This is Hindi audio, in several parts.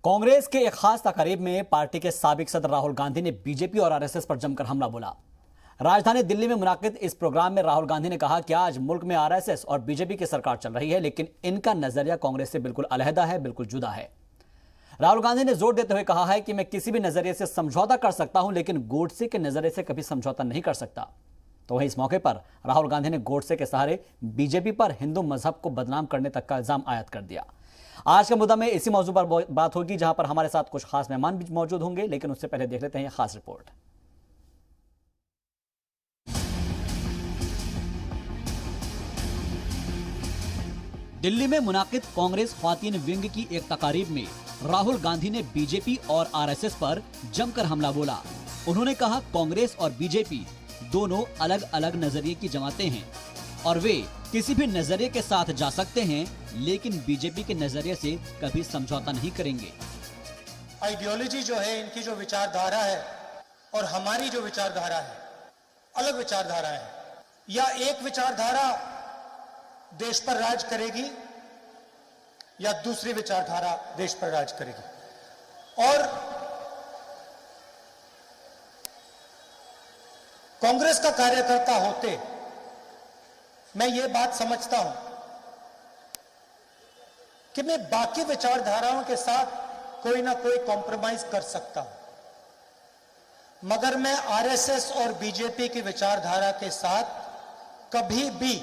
कांग्रेस के एक खास तकरीब में पार्टी के साबिक सदर राहुल गांधी ने बीजेपी और आरएसएस पर जमकर हमला बोला। राजधानी दिल्ली में मुनाकिद इस प्रोग्राम में राहुल गांधी ने कहा कि आज मुल्क में आरएसएस और बीजेपी की सरकार चल रही है, लेकिन इनका नजरिया कांग्रेस से बिल्कुल अलहदा है, बिल्कुल जुदा है। राहुल गांधी ने जोर देते हुए कहा है कि मैं किसी भी नजरिए से समझौता कर सकता हूं, लेकिन गोडसे के नजरिए से कभी समझौता नहीं कर सकता। तो वहीं इस मौके पर राहुल गांधी ने गोडसे के सहारे बीजेपी पर हिंदू मजहब को बदनाम करने तक का इल्जाम आयद कर दिया। आज का मुद्दा में इसी मौजू पर बात होगी, जहां पर हमारे साथ कुछ खास मेहमान भी मौजूद होंगे, लेकिन उससे पहले देख लेते हैं यह खास रिपोर्ट। दिल्ली में मुनाकिद कांग्रेस ख्वातीन विंग की एक तकारीब में राहुल गांधी ने बीजेपी और आरएसएस पर जमकर हमला बोला। उन्होंने कहा कांग्रेस और बीजेपी दोनों अलग अलग नजरिए की जमातें हैं और वे किसी भी नजरिए के साथ जा सकते हैं, लेकिन बीजेपी के नजरिए से कभी समझौता नहीं करेंगे। आइडियोलॉजी जो है, इनकी जो विचारधारा है और हमारी जो विचारधारा है, अलग विचारधारा है। या एक विचारधारा देश पर राज करेगी या दूसरी विचारधारा देश पर राज करेगी। और कांग्रेस का कार्यकर्ता होते मैं ये बात समझता हूं कि मैं बाकी विचारधाराओं के साथ कोई ना कोई कॉम्प्रोमाइज कर सकता हूं, मगर मैं आरएसएस और बीजेपी की विचारधारा के साथ कभी भी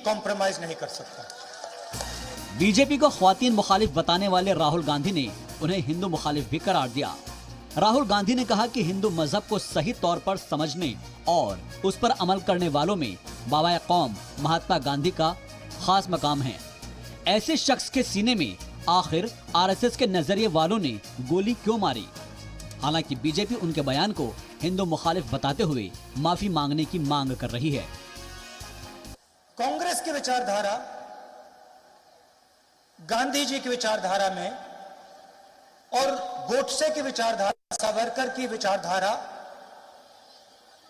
कॉम्प्रोमाइज नहीं कर सकता। बीजेपी को ख्वातीन मुखालिफ बताने वाले राहुल गांधी ने उन्हें हिंदू मुखालिफ भी करार दिया। राहुल गांधी ने कहा कि हिंदू मजहब को सही तौर पर समझने और उस पर अमल करने वालों में बाबा कौम महात्मा गांधी का खास मकाम है। ऐसे शख्स के सीने में आखिर आरएसएस के नजरिए वालों ने गोली क्यों मारी? हालांकि बीजेपी उनके बयान को हिंदू मुखालिफ बताते हुए माफी मांगने की मांग कर रही है। कांग्रेस की विचारधारा गांधी जी की विचारधारा में और गोडसे की विचारधारा, सावरकर की विचारधारा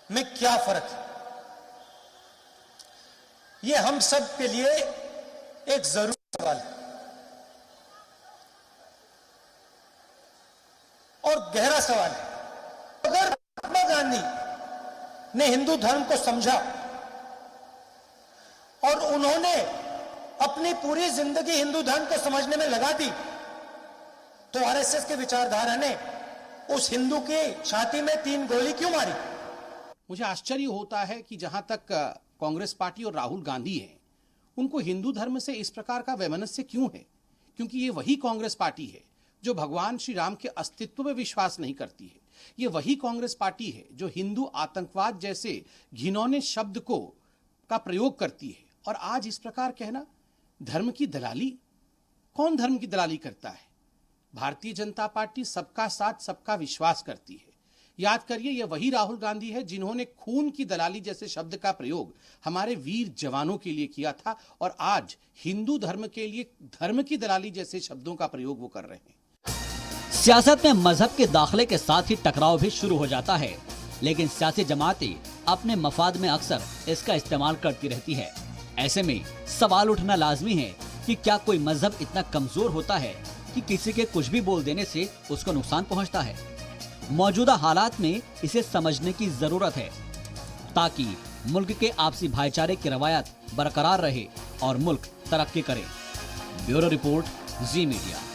में क्या फर्क है, यह हम सब के लिए एक जरूरी सवाल है और गहरा सवाल है। अगर महात्मा गांधी ने हिंदू धर्म को समझा और उन्होंने अपनी पूरी जिंदगी हिंदू धर्म को समझने में लगा दी, तो आरएसएस के विचारधारा ने उस हिंदू की छाती में 3 गोली क्यों मारी? मुझे आश्चर्य होता है कि जहां तक कांग्रेस पार्टी और राहुल गांधी हैं, उनको हिंदू धर्म से इस प्रकार का वैमनस्य क्यों है? क्योंकि ये वही कांग्रेस पार्टी है जो भगवान श्री राम के अस्तित्व में विश्वास नहीं करती है। ये वही कांग्रेस पार्टी है जो हिंदू आतंकवाद जैसे घिनौने शब्द का प्रयोग करती है। और आज इस प्रकार कहना धर्म की दलाली, कौन धर्म की दलाली करता है? भारतीय जनता पार्टी सबका साथ सबका विश्वास करती है। याद करिए, यह वही राहुल गांधी है जिन्होंने खून की दलाली जैसे शब्द का प्रयोग हमारे वीर जवानों के लिए किया था, और आज हिंदू धर्म के लिए धर्म की दलाली जैसे शब्दों का प्रयोग वो कर रहे हैं। सियासत में मजहब के दाखिले के साथ ही टकराव भी शुरू हो जाता है, लेकिन सियासी जमातें अपने मफाद में अक्सर इसका इस्तेमाल करती रहती है। ऐसे में सवाल उठना लाजमी है कि क्या कोई मजहब इतना कमजोर होता है कि किसी के कुछ भी बोल देने से उसको नुकसान पहुंचता है? मौजूदा हालात में इसे समझने की जरूरत है ताकि मुल्क के आपसी भाईचारे की रवायत बरकरार रहे और मुल्क तरक्की करे। ब्यूरो रिपोर्ट, जी मीडिया।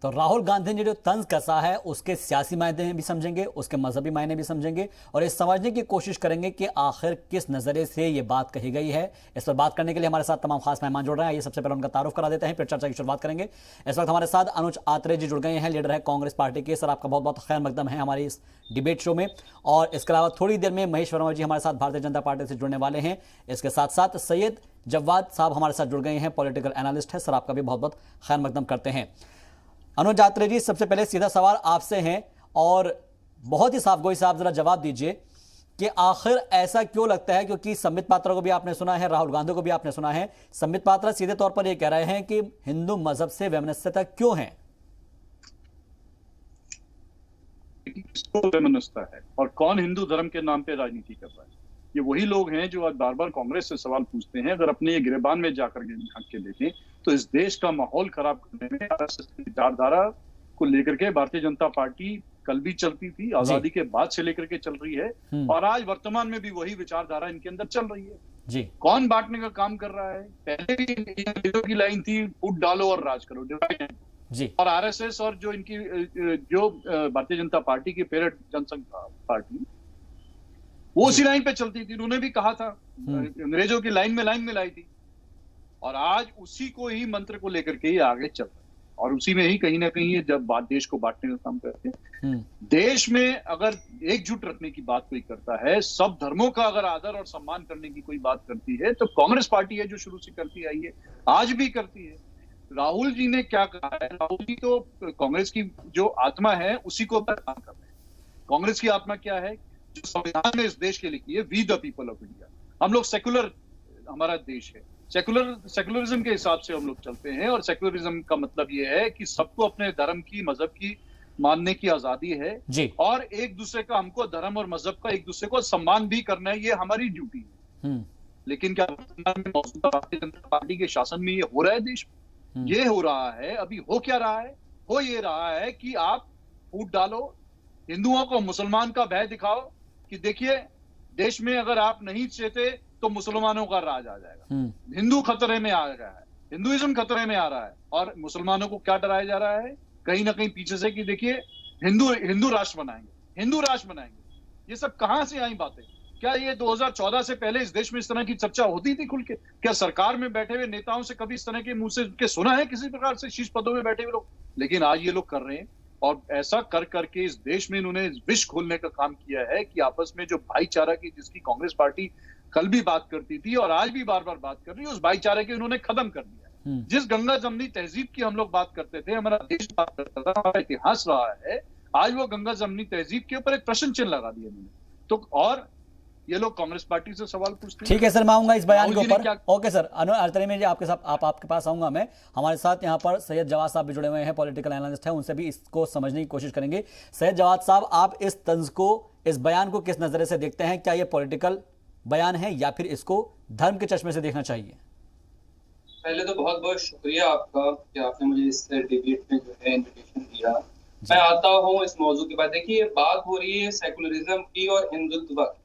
तो राहुल गांधी ने जो तंज कसा है उसके सियासी मायने भी समझेंगे, उसके मजहबी मायने भी समझेंगे और इस समझने की कोशिश करेंगे कि आखिर किस नजरिए से ये बात कही गई है। इस पर बात करने के लिए हमारे साथ तमाम खास मेहमान जुड़ रहे हैं। ये सबसे पहले उनका तारुफ करा देते हैं, फिर चर्चा की शुरुआत करेंगे। इस वक्त हमारे साथ अनुज आत्रे जी जुड़ गए हैं, लीडर है कांग्रेस पार्टी के। सर, आपका बहुत बहुत खैर मकदम है हमारी इस डिबेट शो में। और इसके अलावा थोड़ी देर में महेश वर्मा जी हमारे साथ भारतीय जनता पार्टी से जुड़ने वाले हैं। इसके साथ साथ सैयद जवाद साहब हमारे साथ जुड़ गए हैं, पॉलिटिकल एनालिस्ट है। सर, आपका भी बहुत बहुत खैर मकदम करते हैं। अनुज आत्रे जी, सबसे पहले सीधा सवाल आपसे है और बहुत ही साफ गोई से आप जरा जवाब दीजिए कि आखिर ऐसा क्यों लगता है? क्योंकि संबित पात्रा को भी आपने सुना है, राहुल गांधी को भी आपने सुना है। संबित पात्रा सीधे तौर पर यह कह रहे हैं कि हिंदू मजहब से वैमनस्यता क्यों है? वैमनस्यता है और कौन हिंदू धर्म के नाम पे राजनीति कर रहा है, ये वही लोग हैं जो आज बार बार कांग्रेस से सवाल पूछते हैं। अगर अपने ये गिरेबान में जाकर के झांक के देखें तो इस देश का माहौल खराब करने में आरएसएस की विचारधारा को लेकर के भारतीय जनता पार्टी कल भी चलती थी, आजादी के बाद से लेकर के चल रही है और आज वर्तमान में भी वही विचारधारा इनके अंदर चल रही है जी। कौन बांटने का काम कर रहा है? पहले भी की लाइन थी फूट डालो और राज करो, डिवाइड जी। और आरएसएस और जो इनकी जो भारतीय जनता पार्टी की पेरेंट जनसंघ पार्टी वो उसी लाइन पे चलती थी। उन्होंने भी कहा था, अंग्रेजों की लाइन में लाई थी और आज उसी को ही मंत्र को लेकर के ही आगे चल रहा है और उसी में ही कहीं ना कहीं ये जब बात देश को बांटने का काम करते हैं। देश में अगर एकजुट रखने की बात कोई करता है, सब धर्मों का अगर आदर और सम्मान करने की कोई बात करती है तो कांग्रेस पार्टी है जो शुरू से करती आई है, आज भी करती है। राहुल जी ने क्या कहा है? राहुल जी तो कांग्रेस की जो आत्मा है उसी को काम कर रहे हैं। कांग्रेस की आत्मा क्या है? जो संविधान में इस देश के लिखी है, we the people of India. हम लोग सेकुलर, हमारा देश है, सेकुलरिज्म के हिसाब से हम लोग चलते हैं और सेकुलरिज्म का मतलब ये है कि सबको अपने धर्म की, मजहब की मानने की आजादी है जी। और एक दूसरे का, हमको धर्म और मजहब का एक दूसरे को सम्मान भी करना है, ये हमारी ड्यूटी है। लेकिन क्या वर्तमान में मौजूदा भारतीय जनता पार्टी के शासन में ये हो रहा है? देश में ये हो रहा है। अभी हो क्या रहा है? हो ये रहा है कि आप फूट डालो, हिंदुओं को मुसलमान का भय दिखाओ कि देखिए देश में अगर आप नहीं चेते तो मुसलमानों का राज आ जाएगा, हिंदू खतरे में आ रहा है, हिंदुइज्म खतरे में आ रहा है और मुसलमानों को क्या डराया जा रहा है कहीं ना कहीं पीछे से कि देखिए हिंदू राष्ट्र बनाएंगे, हिंदू राष्ट्र बनाएंगे। ये सब कहां से आई बातें? क्या ये 2014 से पहले इस देश में इस तरह की चर्चा होती थी खुल के? क्या सरकार में बैठे हुए नेताओं से कभी इस तरह के मुंह से के सुना है किसी प्रकार से, शीर्ष पदों में बैठे हुए लोग? लेकिन आज ये लोग कर रहे हैं और ऐसा कर करके इस देश में इन्होंने विष खोलने का काम किया है कि आपस में जो भाईचारा की, जिसकी कांग्रेस पार्टी कल भी बात करती थी और आज भी बार बार बात कर रही है, उस भाईचारे के उन्होंने खत्म कर दिया। जिस गंगा जमनी तहजीब की हम लोग बात करते थे, हमारा देश बात करता था, हमारा इतिहास रहा है, आज वो गंगा जमनी तहजीब के ऊपर एक प्रश्न चिन्ह लगा दिया इन्होंने। तो और ये लोग कांग्रेस पार्टी से सवाल पूछते हैं। ठीक है सर, मैं आऊंगा इस बयान के ऊपर। ओके सर, अतरे में जी आपके साथ आपके पास आऊंगा मैं। हमारे साथ यहाँ पर सैयद जवाद साहब भी जुड़े हुए हैं, पॉलिटिकल एनालिस्ट हैं, उनसे भी इसको समझने की कोशिश करेंगे। सैयद जवाद साहब, आप इस तंज को, इस बयान को किस नजरिए से देखते हैं? क्या ये पॉलिटिकल बयान है या फिर इसको धर्म के चश्मे से देखना चाहिए? पहले तो बहुत बहुत शुक्रिया आपका कि आपने मुझे इस डिबेट में जो है इन्विटेशन दिया। मैं आता हूँ इस मौजू के बाद। देखिए, बात हो रही है सेकुलरिज्म की और हिंदुत्व की,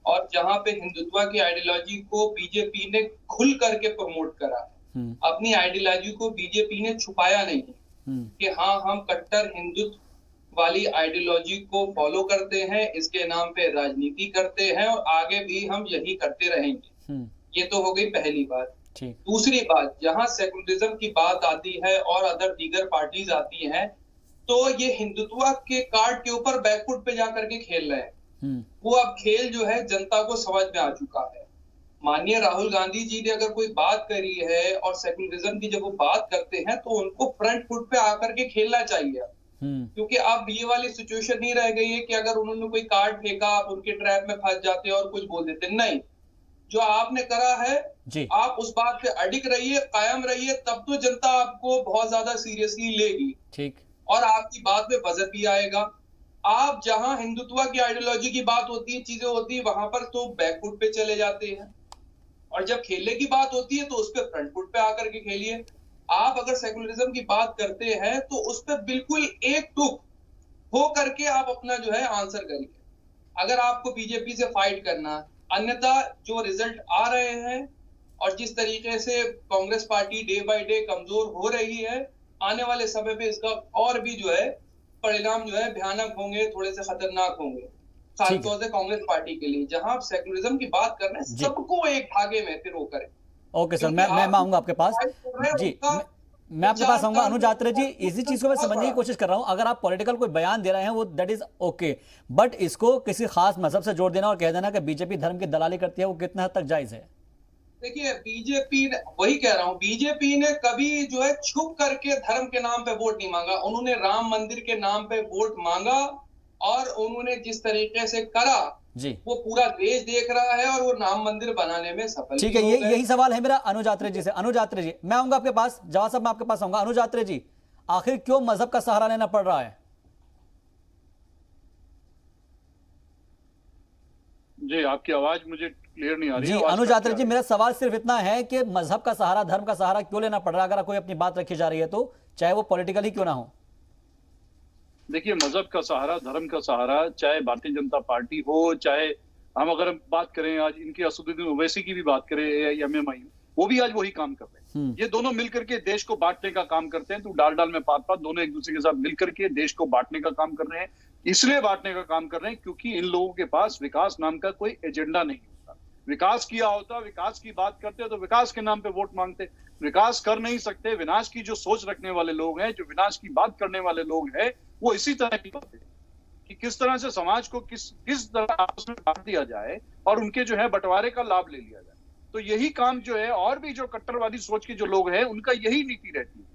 और जहाँ पे हिंदुत्व की आइडियोलॉजी को बीजेपी ने खुल करके प्रमोट करा है। अपनी आइडियोलॉजी को बीजेपी ने छुपाया नहीं कि हाँ, हम कट्टर हिंदुत्व वाली आइडियोलॉजी को फॉलो करते हैं, इसके नाम पे राजनीति करते हैं और आगे भी हम यही करते रहेंगे। ये तो हो गई पहली बात। दूसरी बात, जहां सेकुलरिज्म की बात आती है और अदर दीगर पार्टीज आती हैं, तो ये हिंदुत्व के कार्ड के ऊपर बैकफुट पे जाकर के खेल रहे हैं। वो अब खेल जो है जनता को समझ में आ चुका है। माननीय राहुल गांधी जी ने अगर कोई बात करी है और सेकुलरिज्म की जब वो बात करते हैं तो उनको फ्रंट फुट पे आकर के खेलना चाहिए, क्योंकि अब ये वाली सिचुएशन नहीं रह गई है कि अगर उन्होंने कोई कार्ड फेंका आप उनके ट्रैप में फंस जाते और कुछ बोल देते। नहीं, जो आपने करा है आप उस बात पे अडिग रहिए, कायम रहिए, तब तो जनता आपको बहुत ज्यादा सीरियसली लेगी। ठीक, और आपकी बात में वजन भी आएगा। आप जहां हिंदुत्व की आइडियोलॉजी की बात होती है, चीजें होती है, वहां पर तो बैकफुट पे चले जाते हैं, और जब खेलने की बात होती है तो उस पर फ्रंट फुट पे आकर के खेलिए। आप अगर सेकुलरिज्म की बात करते हैं तो उस पर बिल्कुल एक टुक हो करके आप अपना जो है आंसर करिए, अगर आपको बीजेपी से फाइट करना। अन्यथा जो रिजल्ट आ रहे हैं और जिस तरीके से Congress party day by day कमजोर हो रही है, आने वाले समय पे इसका और भी जो है परिणाम जो है भयानक होंगे, थोड़े से खतरनाक होंगे, खासतौर से कांग्रेस पार्टी के लिए, जहां आप सेकुलरिज्म की बात कर रहे हैं, सबको एक धागे में फिर वो करें। ओके सर, मैं आऊंगा आपके पास जी, मैं आपके पास आऊंगा। अनुज आत्रे जी, इसी चीज को मैं समझने की कोशिश कर रहा हूं। अगर आप पॉलिटिकल कोई बयान दे रहे हैं वो दैट इज ओके, बट इसको किसी खास मजहब से जोड़ देना और कह देना कि बीजेपी धर्म की दलाली करती है, वो कितना हद तक जायज है? देखिए, बीजेपी ने, वही कह रहा हूं, बीजेपी ने कभी जो है छुप करके धर्म के नाम पे वोट नहीं मांगा। उन्होंने राम मंदिर के नाम पे वोट मांगा और उन्होंने जिस तरीके से करा जी, वो पूरा देश देख रहा है और वो राम मंदिर बनाने में सफल। ठीक है, यही सवाल है मेरा अनुज आत्रे जी से। अनुज आत्रे जी, मैं आऊंगा आपके पास, जवाब साहब मैं आपके पास आऊंगा। अनुज आत्रे जी, आखिर क्यों मजहब का सहारा लेना पड़ रहा है? जी, आपकी आवाज मुझे क्लियर नहीं आ रही जी है। आवाज अनुज काट यात्री के जी, आ रही मेरा सवाल सिर्फ इतना है कि मजहब का सहारा, धर्म का सहारा क्यों लेना पड़ रहा है अगर कोई अपनी बात रखी जा रही है तो, चाहे वो पॉलिटिकल ही क्यों ना हो? है। देखिए, मजहब का सहारा, धर्म का सहारा, चाहे भारतीय जनता पार्टी हो, चाहे हम अगर बात करें आज इनके असदुद्दीन ओवैसी की भी बात करें, एमएमआई, वो भी आज वही काम कर रहे हैं। ये दोनों मिलकर के देश को बांटने का काम करते हैं। तो डाल डाल में पात पात, दोनों एक दूसरे के साथ मिलकर के देश को बांटने का काम कर रहे हैं। इसलिए बांटने का काम कर रहे हैं क्योंकि इन लोगों के पास विकास नाम का कोई एजेंडा नहीं होता। विकास किया होता, विकास की बात करते तो विकास के नाम पे वोट मांगते। विकास कर नहीं सकते, विनाश की जो सोच रखने वाले लोग हैं, जो विनाश की बात करने वाले लोग हैं, वो इसी तरह की बातें कि किस तरह से समाज को किस तरह आपस में बांट दिया जाए और उनके जो है बंटवारे का लाभ ले लिया जाए। तो यही काम जो है, और भी जो कट्टरवादी सोच के जो लोग हैं, उनका यही नीति रहती है।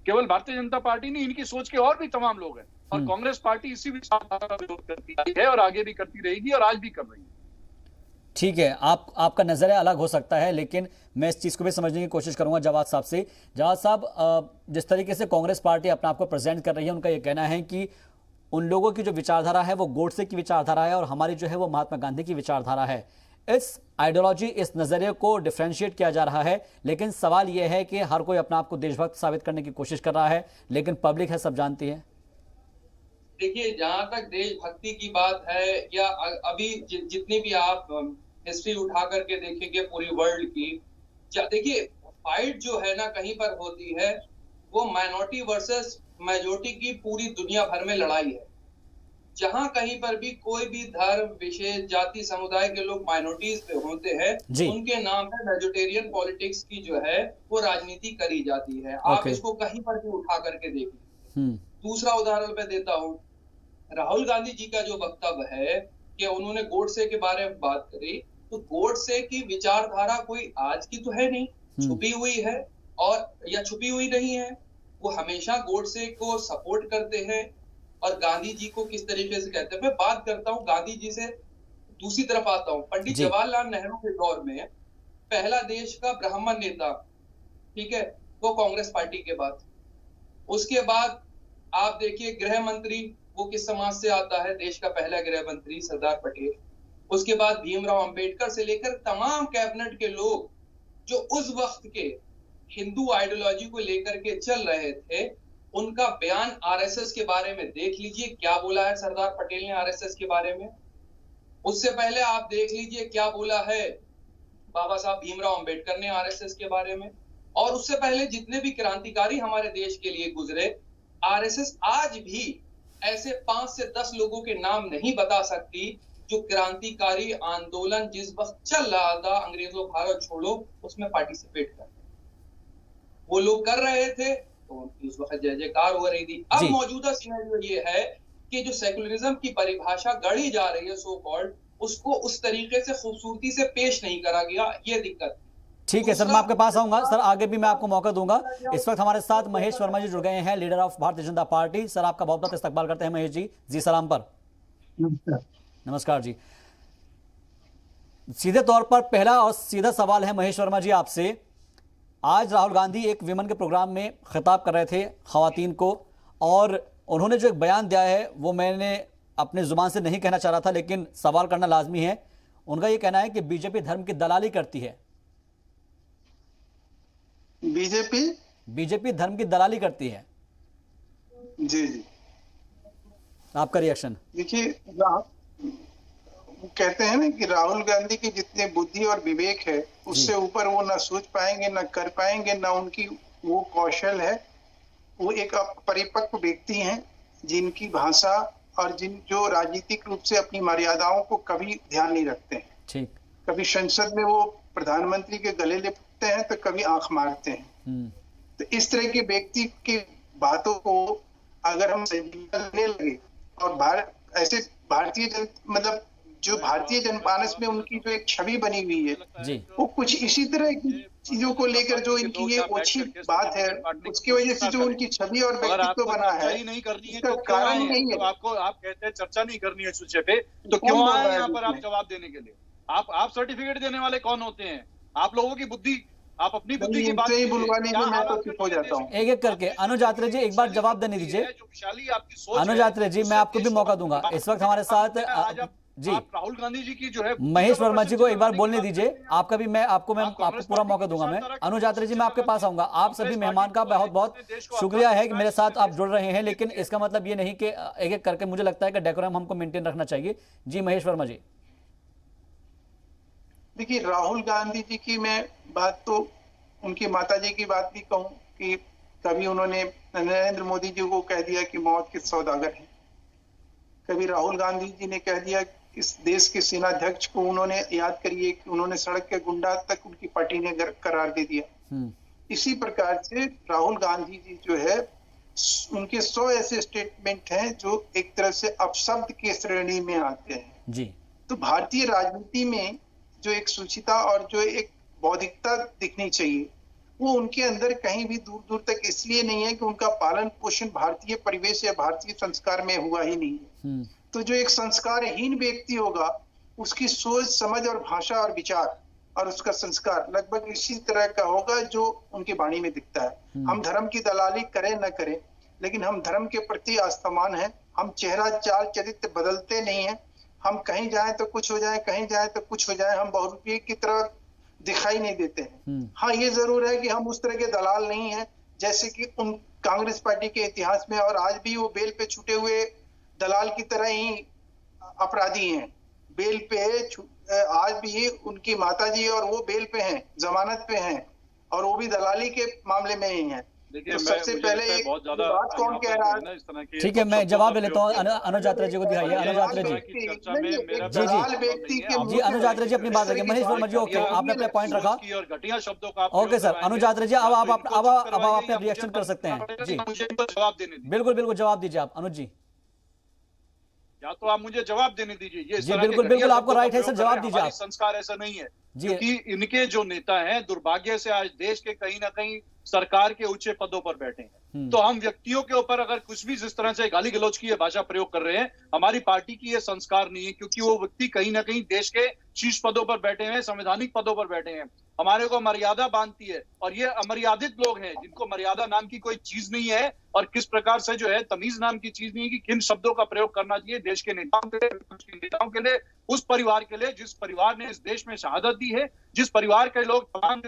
केवल भारतीय जनता पार्टी नहीं, इनकी सोच के और भी तमाम लोग हैं। और कांग्रेस पार्टी इसी विचारधारा का विरोध करती आई है और आगे भी करती रहेगी और आज भी कर रही है। ठीक है, आपका नजरिया अलग हो सकता है, लेकिन मैं इस चीज को भी समझने की कोशिश करूंगा जवाद साहब से। जवाद साहब, जिस तरीके से कांग्रेस पार्टी अपने आप को प्रेजेंट कर रही है, उनका यह कहना है कि उन लोगों की जो विचारधारा है वो गोडसे की विचारधारा है और हमारी जो है वो महात्मा गांधी की विचारधारा है। इस आइडियोलॉजी, इस नजरिए को डिफरेंशिएट किया जा रहा है, लेकिन सवाल यह है कि हर कोई अपना आपको देशभक्त साबित करने की कोशिश कर रहा है, लेकिन पब्लिक है, सब जानती है। देखिए, जहां तक देशभक्ति की बात है, या अभी जितनी भी आप हिस्ट्री उठा करके देखेंगे पूरी वर्ल्ड की, देखिए फाइट जो है ना कहीं पर होती है, वो माइनॉरिटी वर्सेस मेजॉरिटी की पूरी दुनिया भर में लड़ाई है। जहां कहीं पर भी कोई भी धर्म, विशेष जाति, समुदाय के लोग माइनॉरिटीज पे होते हैं, उनके नाम पे वेजिटेरियन पॉलिटिक्स की जो है वो राजनीति करी जाती है। आप इसको कहीं पर भी उठा करके देखिए। दूसरा उदाहरण मैं देता हूं, राहुल गांधी जी का जो वक्तव्य है कि उन्होंने गोडसे के बारे में बात करी, तो गोडसे की विचारधारा कोई आज की तो है नहीं, छुपी हुई है, और या छुपी हुई नहीं है। वो हमेशा गोडसे को सपोर्ट करते हैं और गांधी जी को किस तरीके से कहते हैं। मैं बात करता हूँ गांधी जी से, दूसरी तरफ आता हूँ। पंडित जवाहरलाल नेहरू के दौर में पहला देश का ब्राह्मण नेता, ठीक है, वो कांग्रेस पार्टी के बाद। उसके बाद आप देखिए गृह मंत्री, वो किस समाज से आता है, देश का पहला गृह मंत्री सरदार पटेल। उसके बाद भीमराव अंबेडकर से लेकर तमाम कैबिनेट के लोग जो उस वक्त के हिंदू आइडियोलॉजी को लेकर के चल रहे थे, उनका बयान आरएसएस के बारे में देख लीजिए, क्या बोला है सरदार पटेल ने आरएसएस के बारे में। उससे पहले आप देख लीजिए क्या बोला है बाबा साहब भीमराव अंबेडकर ने आरएसएस के बारे में। और उससे पहले जितने भी क्रांतिकारी हमारे देश के लिए गुजरे, आरएसएस आज भी ऐसे 5 से 10 लोगों के नाम नहीं बता सकती जो क्रांतिकारी आंदोलन जिस वक्त चल रहा था, अंग्रेजों भारत छोड़ो, उसमें पार्टिसिपेट कर, वो लोग कर रहे थे, तो उस वक्त जय जयकार हो रही थी। अब मौजूदा सिनेरियो ये है कि जो सेकुलरिज्म की परिभाषा गढ़ी जा रही है सो कॉल्ड, उसको उस तरीके से खूबसूरती से पेश नहीं करा गया, ये दिक्कत। ठीक है सर, मैं आपके पास आऊंगा सर, आगे भी मैं आपको मौका दूंगा। इस वक्त हमारे साथ महेश वर्मा जी जुड़ गए हैं, leader of Bharatiya Janata party. Sir, आपका बहुत बहुत इस्तकबाल करते हैं महेश जी। जी सलाम पर। नमस्कार जी। सीधे तौर पर पहला और सीधा सवाल है महेश वर्मा जी आपसे। आज राहुल गांधी एक विमन के प्रोग्राम में खिताब कर रहे थे खवातीन को, और उन्होंने जो एक बयान दिया है वो मैंने अपनी जुबान से नहीं कहना चाह रहा था, लेकिन सवाल करना लाजमी है। उनका ये कहना है कि बीजेपी धर्म की दलाली करती है। बीजेपी धर्म की दलाली करती है। जी जी, आपका रिएक्शन? देखिए, वो कहते हैं ना कि राहुल गांधी की जितने बुद्धि और विवेक है, उससे ऊपर वो ना सोच पाएंगे, ना कर पाएंगे, ना उनकी वो कौशल है। वो एक परिपक्व व्यक्ति हैं जिनकी भाषा और जो राजनीतिक रूप से अपनी मर्यादाओं को कभी ध्यान नहीं रखते हैं। ठीक। कभी संसद में वो प्रधानमंत्री के गले लिपटते हैं तो कभी आंख मारते हैं। तो इस तरह के व्यक्ति की बातों को अगर हम लेने लगे और ऐसे मतलब जो भारतीय जनमानस में उनकी जो एक छवि बनी हुई है जी, वो कुछ इसी तरह की चीजों को लेकर जो इनकी ये ओछी बात है, उसकी वजह से जो उनकी छवि और व्यक्तित्व बना है, नहीं करनी है तो कारण नहीं है। तो आपको, आप कहते हैं चर्चा नहीं करनी है इस विषय पे, तो क्यों आए यहाँ पर आप जवाब देने के लिए? आप सर्टिफिकेट देने वाले कौन होते हैं? आप लोगों की बुद्धि, आप अपनी बुद्धि की बात बुलवाने में मैं तो चुप हो जाता हूँ। एक एक करके अनुज यात्री जी एक बार जवाब देने दीजिए। अनुज यात्री जी, मैं आपको भी मौका दूंगा। इस वक्त हमारे साथ जी आप राहुल गांधी जी की जो है महेश वर्मा जी को एक बार बोलने दीजिए, आपका भी मैं आपको पूरा मौका दूंगा। मैं अनुज यात्रा जी, मैं आपके पास आऊंगा। आप सभी मेहमान का बहुत बहुत शुक्रिया है कि मेरे साथ आप जुड़ रहे हैं, लेकिन इसका मतलब ये नहीं कि एक एक करके, मुझे लगता है कि डेकोरम हमको मेंटेन रखना चाहिए। जी महेश वर्मा जी। देखिए, राहुल गांधी जी की मैं बात तो उनकी माता जी की बात भी कहूं कि कभी उन्होंने नरेंद्र मोदी जी को कह दिया कि मौत के सौदागर हैं, कभी राहुल गांधी जी ने कह दिया, इस देश के सेनाध्यक्ष को उन्होंने, याद करिए कि उन्होंने सड़क के गुंडा तक उनकी पार्टी ने करार दे दिया। इसी प्रकार से राहुल गांधी जी जो है, उनके 100 ऐसे स्टेटमेंट हैं जो एक तरह से अपशब्द के श्रेणी में आते हैं जी। तो भारतीय राजनीति में जो एक सुचिता और जो एक बौद्धिकता दिखनी चाहिए, वो उनके अंदर कहीं भी दूर दूर तक इसलिए नहीं है कि उनका पालन पोषण भारतीय परिवेश या भारतीय संस्कार में हुआ ही नहीं है। तो जो एक संस्कारहीन व्यक्ति होगा, उसकी सोच समझ और भाषा और विचार और उसका संस्कार लगभग इसी तरह का होगा जो उनकी वाणी में दिखता है। हम धर्म की दलाली करें न करें, लेकिन हम धर्म के प्रति आस्थावान हैं। हम चेहरा चाल चरित्र बदलते नहीं है। हम कहीं जाएं तो कुछ हो जाए, कहीं जाएं तो कुछ हो जाए, हम बहुरूपी की तरह दिखाई नहीं देते हैं। हाँ, ये जरूर है कि हम उस तरह के दलाल नहीं हैं जैसे कि उन कांग्रेस पार्टी के इतिहास में, और आज भी वो बेल पे छूटे हुए दलाल की तरह ही अपराधी हैं। बेल पे आज भी उनकी माताजी और वो बेल पे हैं, जमानत पे हैं, और वो भी दलाली के मामले में ही हैं। तो सबसे पहले बात कौन कह रहा है? ठीक है, मैं जवाब ले लेता हूँ। अनुज यात्रा जी को दिखाइए। अनुज यात्रा जी। जी अनुज यात्रा जी अपनी बात रखिए। महेश वर्मा जी, ओके, आपने अपना पॉइंट रखा। घटिया शब्दों का ओके सर, अनुज यात्रा जी, अब आप अपने रिएक्शन कर सकते हैं। जी जवाब देने दीजिए। बिल्कुल जवाब दीजिए आप अनुज जी। या तो आप मुझे जवाब देने दीजिए। ये जी बिल्कुल आपको राइट है सर, जवाब दीजिए आप। संस्कार ऐसा नहीं है क्योंकि इनके जो नेता हैं, दुर्भाग्य से आज देश के कहीं ना कहीं सरकार के ऊंचे पदों पर बैठे हैं। तो हम व्यक्तियों के ऊपर अगर कुछ भी जिस तरह से गाली गलौज की भाषा प्रयोग कर रहे हैं, हमारी पार्टी की ये संस्कार नहीं है, क्योंकि वो व्यक्ति कहीं ना कहीं देश के शीर्ष पदों पर बैठे हैं, संवैधानिक पदों पर बैठे हैं। हमारे को मर्यादा बांधती है, और ये अमर्यादित लोग हैं जिनको मर्यादा नाम की कोई चीज नहीं है, और किस प्रकार से जो है तमीज नाम की चीज नहीं है कि किन शब्दों का प्रयोग करना चाहिए देश के नेताओं के लिए, उस परिवार के लिए जिस परिवार ने इस देश में शहादत दी है, जिस परिवार के लोग तमाम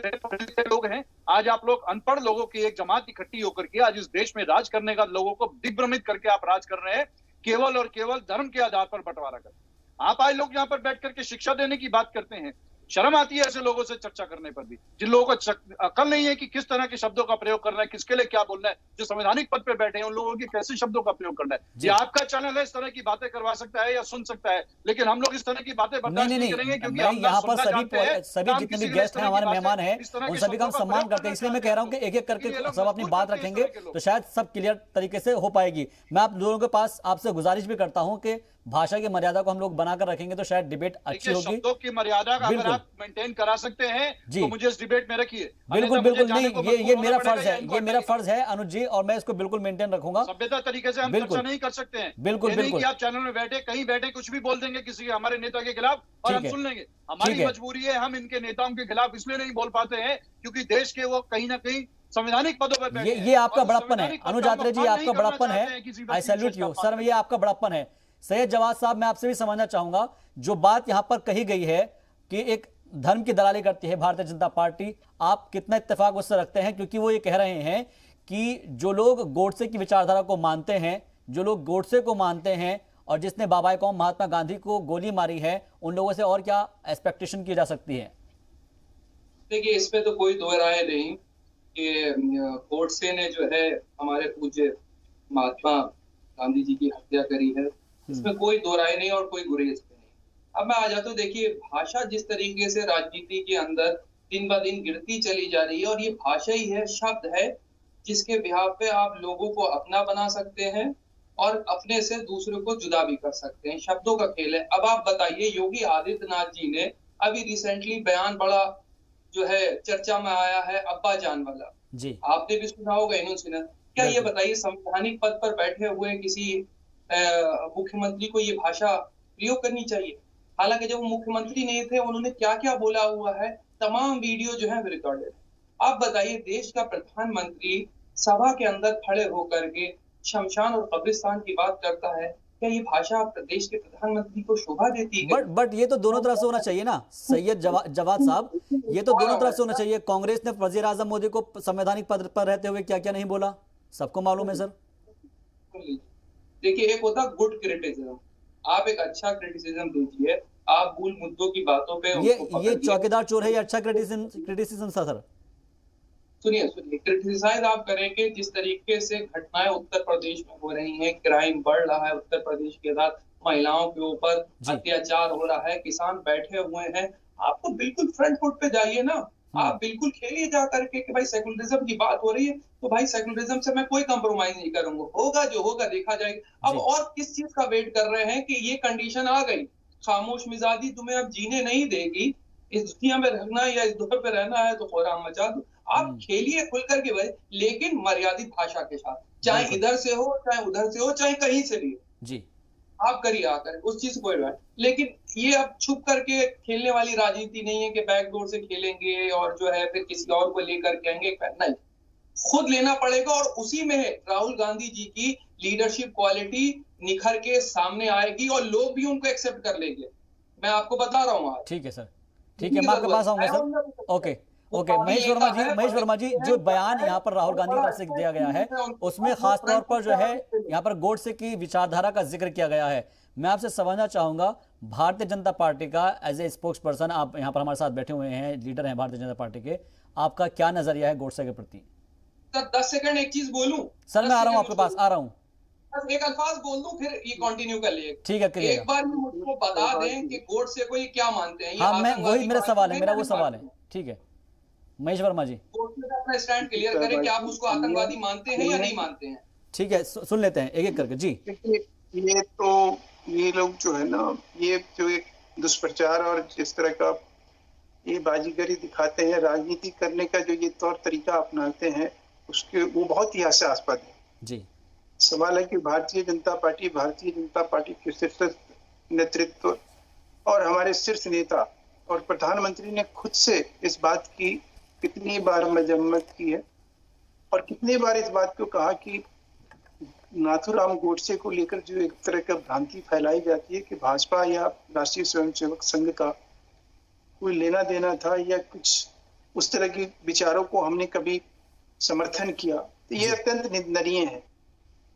लोग हैं। आज आप लोग अनपढ़ लोगों की एक जमात इकट्ठी होकर के आज इस देश में राज करने का, लोगों को दिग्भ्रमित करके आप राज कर रहे हैं, केवल और केवल धर्म के आधार पर बंटवारा कर। आप आज लोग यहाँ पर बैठ करके शिक्षा देने की बात करते हैं। शर्म आती है ऐसे लोगों से चर्चा करने पर भी, जिन लोगों को अकल नहीं है कि किस तरह के शब्दों का प्रयोग करना है, किसके लिए क्या बोलना है। जो संवैधानिक पद पे बैठे हैं उन लोगों के कैसे शब्दों का प्रयोग करना है। ये आपका चैनल है, इस तरह की बातें करवा सकता है या सुन सकता है, लेकिन हम लोग इस तरह की बातें बर्दाश्त नहीं करेंगे, क्योंकि यहाँ पर सभी जितने भी गेस्ट हैं, हमारे मेहमान हैं, उन सभी का हम सम्मान करते हैं। इसलिए मैं कह रहा हूँ कि एक एक करके सब अपनी बात रखेंगे तो शायद सब क्लियर तरीके से हो पाएगी। मैं आप लोगों के पास आपसे गुजारिश भी करता हूँ कि भाषा की मर्यादा को हम लोग बनाकर रखेंगे तो शायद डिबेट अच्छी होगी। शब्दों की मर्यादा अगर आप मेंटेन करा सकते हैं तो मुझे इस डिबेट में रखिए। बिल्कुल नहीं, ये मेरा फर्ज है, ये मेरा फर्ज है अनुज जी, और मैं इसको बिल्कुल मेंटेन रखूंगा। सभ्यता तरीके से हम चर्चा नहीं कर सकते हैं। बिल्कुल कि आप चैनल में बैठे, कहीं बैठे कुछ भी बोल देंगे किसी हमारे नेता के खिलाफ और हम सुन लेंगे। हमारी मजबूरी है, हम इनके नेताओं के खिलाफ इसलिए नहीं बोल पाते हैं क्योंकि देश के वो कहीं ना कहीं संवैधानिक पदों पर बैठे हैं। ये आपका बड़प्पन है अनुज यात्रा जी, आपका बड़प्पन है। आई सैल्यूट यू सर, ये आपका बड़प्पन है। सैयद जवाद साहब, मैं आपसे भी समझना चाहूंगा, जो बात यहां पर कही गई है कि एक धर्म की दलाली करती है भारतीय जनता पार्टी, आप कितना इत्तेफाक उससे रखते हैं? क्योंकि वो ये कह रहे हैं कि जो लोग गोडसे की विचारधारा को मानते हैं, जो लोग गोडसे को मानते हैं और जिसने बाबा कौम महात्मा गांधी को गोली मारी है, उन लोगों से और क्या एक्सपेक्टेशन की जा सकती है? देखिए, इसमें तो कोई दो राय नहीं कि गोडसे ने जो है हमारे पूज्य महात्मा गांधी जी की हत्या करी है, इसमें कोई दो राय नहीं और कोई गुरेज नहीं। अब मैं आ जाता हूँ, देखिए भाषा जिस तरीके से राजनीति के अंदर दिन ब दिन गिरती चली जा रही है, और ये भाषा ही है, शब्द है, जिसके बिहार पे आप लोगों को अपना बना सकते हैं और अपने से दूसरे को जुदा भी कर सकते हैं। शब्दों का खेल है। अब आप बताइए, योगी आदित्यनाथ जी ने अभी रिसेंटली बयान बड़ा जो है चर्चा में आया है, अब्बा जान वाला जी, आपने भी सुना होगा, इन्होंने सुना। क्या ये बताइए, संवैधानिक पद पर बैठे हुए किसी मुख्यमंत्री को ये भाषा प्रयोग करनी चाहिए? हालांकि जब वो मुख्यमंत्री नहीं थे, उन्होंने क्या क्या बोला हुआ है, तमाम वीडियो जो है रिकॉर्डेड। आप बताइए, देश का प्रधानमंत्री सभा के अंदर खड़े होकर के शमशान और कब्रिस्तान की बात करता है, क्या ये भाषा देश के प्रधानमंत्री को शोभा देती है? बट ये तो दोनों तरफ से होना चाहिए ना सैयद जवाद साहब, ये तो दोनों तरफ से होना चाहिए। कांग्रेस ने वजीर आजम मोदी को संवैधानिक पद पर रहते हुए क्या क्या नहीं बोला, सबको मालूम है सर। देखिए, एक होता गुड क्रिटिसिज्म, आप एक अच्छा क्रिटिसिज्म दीजिए, आप मूल मुद्दों की बातों पे ये चौकीदार चोर है, ये अच्छा क्रिटिसिज्म था सर। सुनिए, क्रिटिसाइज आप करेंगे जिस तरीके से घटनाएं उत्तर प्रदेश में हो रही हैं, क्राइम बढ़ रहा है उत्तर प्रदेश के साथ, महिलाओं के ऊपर अत्याचार हो रहा है, किसान बैठे हुए हैं, आपको बिल्कुल फ्रंट फुट पे जाइए ना, आप बिल्कुल खेलिए जा करके कि भाई सेकुलरिज्म की बात हो रही है तो भाई सेकुलरिज्म से मैं कोई कंप्रोमाइज नहीं करूंगा, होगा जो होगा देखा जाएगा। अब और किस चीज का वेट कर रहे हैं कि ये कंडीशन आ गई, खामोश मिजाजी तुम्हें अब जीने नहीं देगी, इस दुनिया में रहना या इस दौर पे रहना है तो कोहराम मचा दो। आप खेलिए खुल करके भाई, लेकिन मर्यादित भाषा के साथ, चाहे इधर से हो चाहे उधर से हो चाहे कहीं से भी जी, आप करिए आकर उस चीज को एडवाइस। लेकिन ये अब छुप करके खेलने वाली राजनीति नहीं है कि बैकडोर से खेलेंगे और जो है फिर किसी और को लेकर के आएंगे, नहीं, खुद लेना पड़ेगा। और उसी में राहुल गांधी जी की लीडरशिप क्वालिटी निखर के सामने आएगी और लोग भी उनको एक्सेप्ट कर लेंगे, मैं आपको बता रहा हूँ। ठीक है सर, ठीक है, मैं आपके पास आऊंगा सर। ओके, महेश वर्मा जी, जो बयान यहाँ पर राहुल गांधी की तरफ से दिया गया है उसमें खास तौर पर जो है यहाँ पर गोडसे की विचारधारा का जिक्र किया गया है। मैं आपसे समझना चाहूंगा, भारतीय जनता पार्टी का एज ए स्पोक्स पर्सन आप यहाँ पर हमारे साथ बैठे हुए हैं, लीडर हैं भारतीय जनता पार्टी के, आपका क्या नजरिया है गोडसे के प्रति? सर 10 सेकंड एक चीज बोलूं सर, मैं आ रहा हूँ आपके पास, आ रहा हूँ, एक अल्फाज बोल दूं फिर ये कंटिन्यू कर लिए। ठीक है, एक बार मुझको बता दें कि गोडसे को ये क्या मानते हैं। हाँ, मैं वही मेरा सवाल है, मेरा वो सवाल है। ठीक है महेश वर्मा जी, अपना स्टैंड क्लियर करें कि आप उसको आतंकवादी मानते हैं या नहीं मानते हैं। ठीक है, सुन लेते हैं एक एक करके जी। ये तो ये लोग जो है ना, ये जो एक दुष्प्रचार और जिस तरह का ये बाजीगरी दिखाते हैं, राजनीति करने का जो ये तौर तरीका अपनाते हैं, उसके वो बहुत ही हास्यास्पद है जी। सवाल है कि भारतीय जनता पार्टी के शीर्ष नेतृत्व और हमारे शीर्ष नेता और प्रधानमंत्री ने खुद से इस बात की कितनी बार मजम्मत की है और कितनी बार इस बात को कहा कि नाथूराम गोडसे को लेकर जो एक तरह का भ्रांति फैलाई जाती है कि भाजपा या राष्ट्रीय स्वयंसेवक संघ का कोई लेना देना था या कुछ उस तरह के विचारों को हमने कभी समर्थन किया, तो ये अत्यंत निंदनीय है।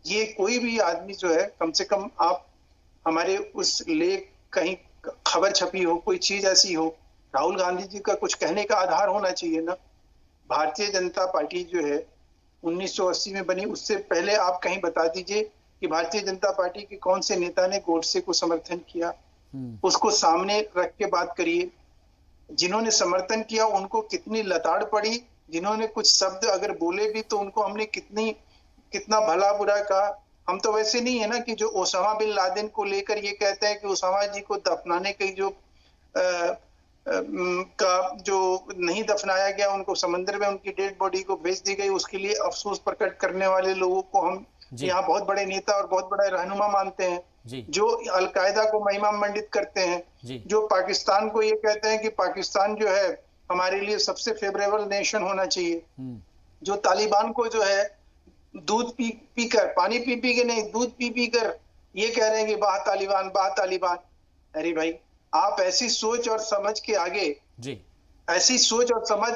ये कोई भी आदमी जो है, कम से कम आप हमारे उस लेख कहीं खबर छपी हो, कोई चीज ऐसी हो, राहुल गांधी जी का कुछ कहने का आधार होना चाहिए ना। भारतीय जनता पार्टी जो है 1980 में बनी, उससे पहले आप कहीं बता दीजिए कि भारतीय जनता पार्टी के कौन से नेता ने गोडसे को समर्थन किया, उसको सामने रख के बात करिए। जिन्होंने समर्थन किया उनको कितनी लताड़ पड़ी, जिन्होंने कुछ शब्द अगर बोले भी तो उनको हमने कितना भला बुरा कहा। हम तो वैसे नहीं है ना कि जो ओसामा बिन लादेन को लेकर ये कहते हैं कि ओसामा जी को दफनाने की जो नहीं दफनाया गया, उनको समंदर में उनकी डेड बॉडी को भेज दी गई, उसके लिए अफसोस प्रकट करने वाले लोगों को हम यहाँ बहुत बड़े नेता और बहुत बड़ा रहनुमा मानते हैं, जो अलकायदा को महिमा मंडित करते हैं, जो पाकिस्तान को ये कहते हैं कि पाकिस्तान जो है हमारे लिए सबसे फेवरेबल नेशन होना चाहिए, जो तालिबान को जो है दूध पी कर, पानी पी के नहीं, दूध पी कर ये कह रहे हैं कि वाह तालिबान, वाह तालिबान। अरे भाई, आप ऐसी सोच और समझ के आगे जी, ऐसी सोच और समझ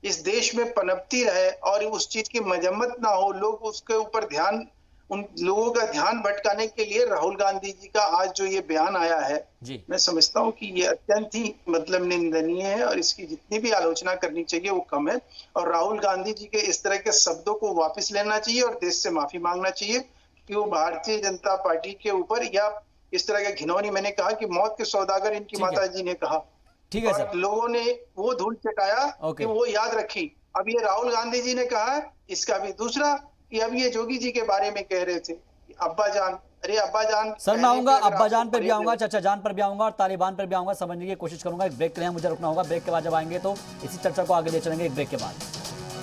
इस देश में पनपती रहे और उस चीज की मजम्मत ना हो, लोग उसके ऊपर ध्यान, उन लोगों का ध्यान भटकाने के लिए राहुल गांधी जी का आज जो ये बयान आया है जी, मैं समझता हूँ कि ये अत्यंत ही मतलब निंदनीय है और इसकी जितनी भी आलोचना करनी चाहिए वो कम है। और राहुल गांधी जी के इस तरह के शब्दों को वापस लेना चाहिए और देश से माफी मांगना चाहिए कि वो भारतीय जनता पार्टी के ऊपर या इस तरह के घिनौनी, मैंने कहा कि मौत के सौदागर इनकी माता जी ने कहा, ठीक है सर, लोगों ने वो धूल चटाया कि वो याद रखी। अब ये राहुल गांधी जी ने कहा है, इसका भी दूसरा कि अब ये जोगी जी के बारे में कह रहे थे अब्बा जान, अरे अब्बा जान सर, मैं आऊंगा अब्बा जान पर भी आऊंगा, चाचा जान पर भी आऊंगा और तालिबान पर भी आऊंगा, समझने की कोशिश करूंगा। एक ब्रेक के लिए मुझे रुकना होगा, ब्रेक के बाद जब आएंगे तो इसी चर्चा को आगे ले चलेंगे, एक ब्रेक के बाद।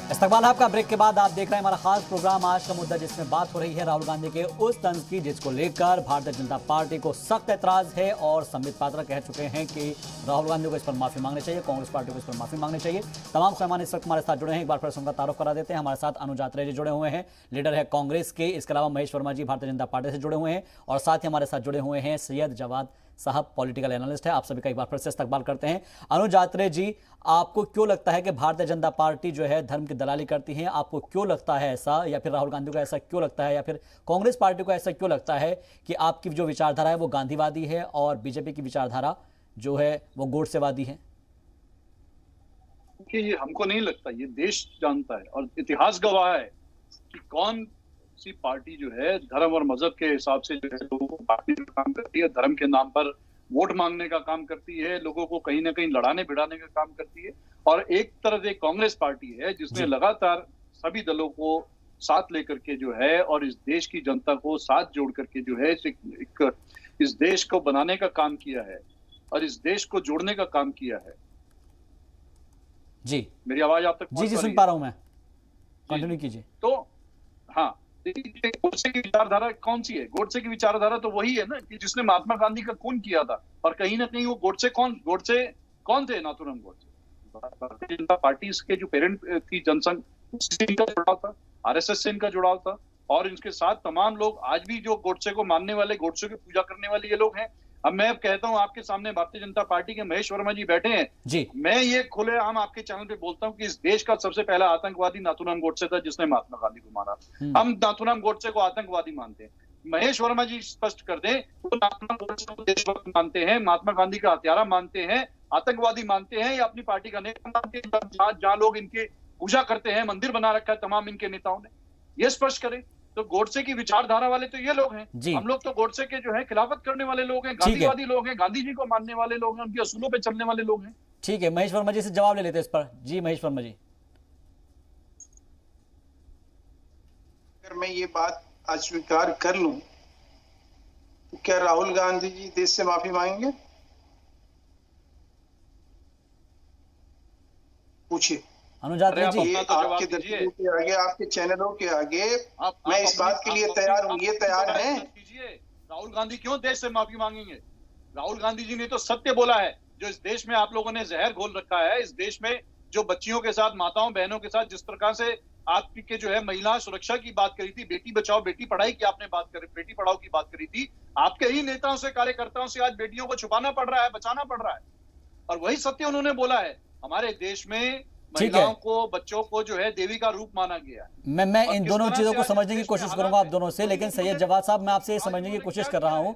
इस्तकबाल आपका ब्रेक के बाद आप देख रहे हैं हमारा खास प्रोग्राम आज का मुद्दा, जिसमें बात हो रही है राहुल गांधी के उस तंज की जिसको लेकर भारतीय जनता पार्टी को सख्त एतराज है और संबित पात्रा कह चुके हैं कि राहुल गांधी को इस पर माफी मांगनी चाहिए, कांग्रेस पार्टी को इस पर माफी मांगनी चाहिए। तमाम मेहमान इस वक्त हमारे साथ जुड़े हैं, एक बार फिर उनका तारुफ करा देते हैं। हमारे साथ अनुज आत्रेय जी जुड़े हुए हैं, लीडर है कांग्रेस के। इसके अलावा महेश वर्मा जी भारतीय जनता पार्टी से जुड़े हुए हैं और साथ ही हमारे साथ जुड़े हुए हैं सैयद जवाद साहब, पॉलिटिकल एनालिस्ट है। आप सभी का एक बार फिर से इस्तकबाल करते हैं। अनुज आत्रेय जी, आपको क्यों लगता है कि भारतीय जनता पार्टी जो है धर्म की दलाली करती है? आपको क्यों लगता है ऐसा, या फिर राहुल गांधी को ऐसा क्यों लगता है, या फिर कांग्रेस पार्टी को ऐसा क्यों लगता है कि आपकी जो विचारधारा है वो गांधीवादी है और बीजेपी की विचारधारा जो है वो गोडसेवादी है? कि ये हमको नहीं लगता, ये देश जानता है और इतिहास गवाह है कि कौन सी पार्टी जो है धर्म और मजहब के हिसाब से जो है लोगों को बांटने का काम करती है, धर्म के नाम पर वोट मांगने का काम करती है, लोगों को कहीं ना कहीं लड़ाने भिड़ाने का काम करती है। और एक तरफ एक कांग्रेस पार्टी है जिसने लगातार सभी दलों को साथ लेकर के जो है और इस देश की जनता को साथ जोड़ करके जो है इस देश को बनाने का काम किया है और इस देश को जोड़ने का काम किया है। जी, मेरी आवाज आप तक जी सुन पा रहा हूं मैं, कंटिन्यू कीजिए। तो हाँ, गोडसे की विचारधारा कौन सी है? गोडसे की विचारधारा तो वही है ना कि जिसने महात्मा गांधी का खून किया था। और कहीं ना कहीं वो गोडसे कौन थे? नाथूराम गोडसे। भारतीय जनता पार्टी के जो पेरेंट थी जनसंघ, उससे इनका जुड़ाव था, आरएसएस से इनका जुड़ाव था। और इनके साथ तमाम लोग आज भी जो गोडसे को मानने वाले, गोडसे की पूजा करने वाले ये लोग हैं। अब मैं कहता हूं आपके सामने भारतीय जनता पार्टी के महेश वर्मा जी बैठे हैं जी। मैं ये खुलेआम आपके चैनल पे बोलता हूं कि इस देश का सबसे पहला आतंकवादी नाथूराम गोडसे था जिसने महात्मा गांधी को मारा। हम नाथूराम गोडसे को आतंकवादी मानते हैं। महेश वर्मा जी स्पष्ट कर दें, वो नाथूराम गोडसे को देशभक्त मानते हैं, महात्मा गांधी का हत्यारा मानते हैं, आतंकवादी मानते हैं या अपनी पार्टी का नेता मानते हैं? जहां लोग इनके पूजा करते हैं, मंदिर बना रखा है तमाम इनके नेताओं ने, ये स्पष्ट करें। तो गोडसे की विचारधारा वाले तो ये लोग हैं। हम लोग तो गोडसे के जो है खिलाफत करने वाले लोग हैं, गांधीवादी लोग हैं, गांधी जी को मानने वाले लोग हैं, उनके असूलों पे चलने वाले लोग हैं। ठीक है, महेश वर्मा जी से जवाब ले लेते हैं इस पर। जी महेश वर्मा जी, अगर मैं ये बात अस्वीकार कर लूं तो क्या राहुल गांधी जी देश से माफी मांगेंगे? पूछिए। अनुजात जी, आपके दर्शकों के आगे, आपके चैनलों के आगे मैं इस बात के लिए तैयार हूं। ये तैयार हैं? राहुल गांधी क्यों देश से माफी मांगेंगे? राहुल गांधी जी ने तो सत्य बोला है। जो इस देश में आप लोगों ने जहर घोल रखा है, इस देश में जो बच्चियों के साथ, माताओं बहनों के साथ जिस प्रकार से आपके जो है महिला सुरक्षा की बात करी थी, बेटी बचाओ बेटी पढ़ाई की आपने बात करी, बेटी पढ़ाओ की बात करी थी, आपके ही नेताओं से, कार्यकर्ताओं से आज बेटियों को छुपाना पड़ रहा है, बचाना पड़ रहा है। और वही सत्य उन्होंने बोला है। हमारे देश में महिलाओं को, बच्चों को जो है देवी का रूप माना गया है। मैं इन दोनों चीजों को समझने की कोशिश करूंगा आप दोनों से, लेकिन सैयद जवाद साहब, मैं आपसे ये समझने की कोशिश कर रहा हूं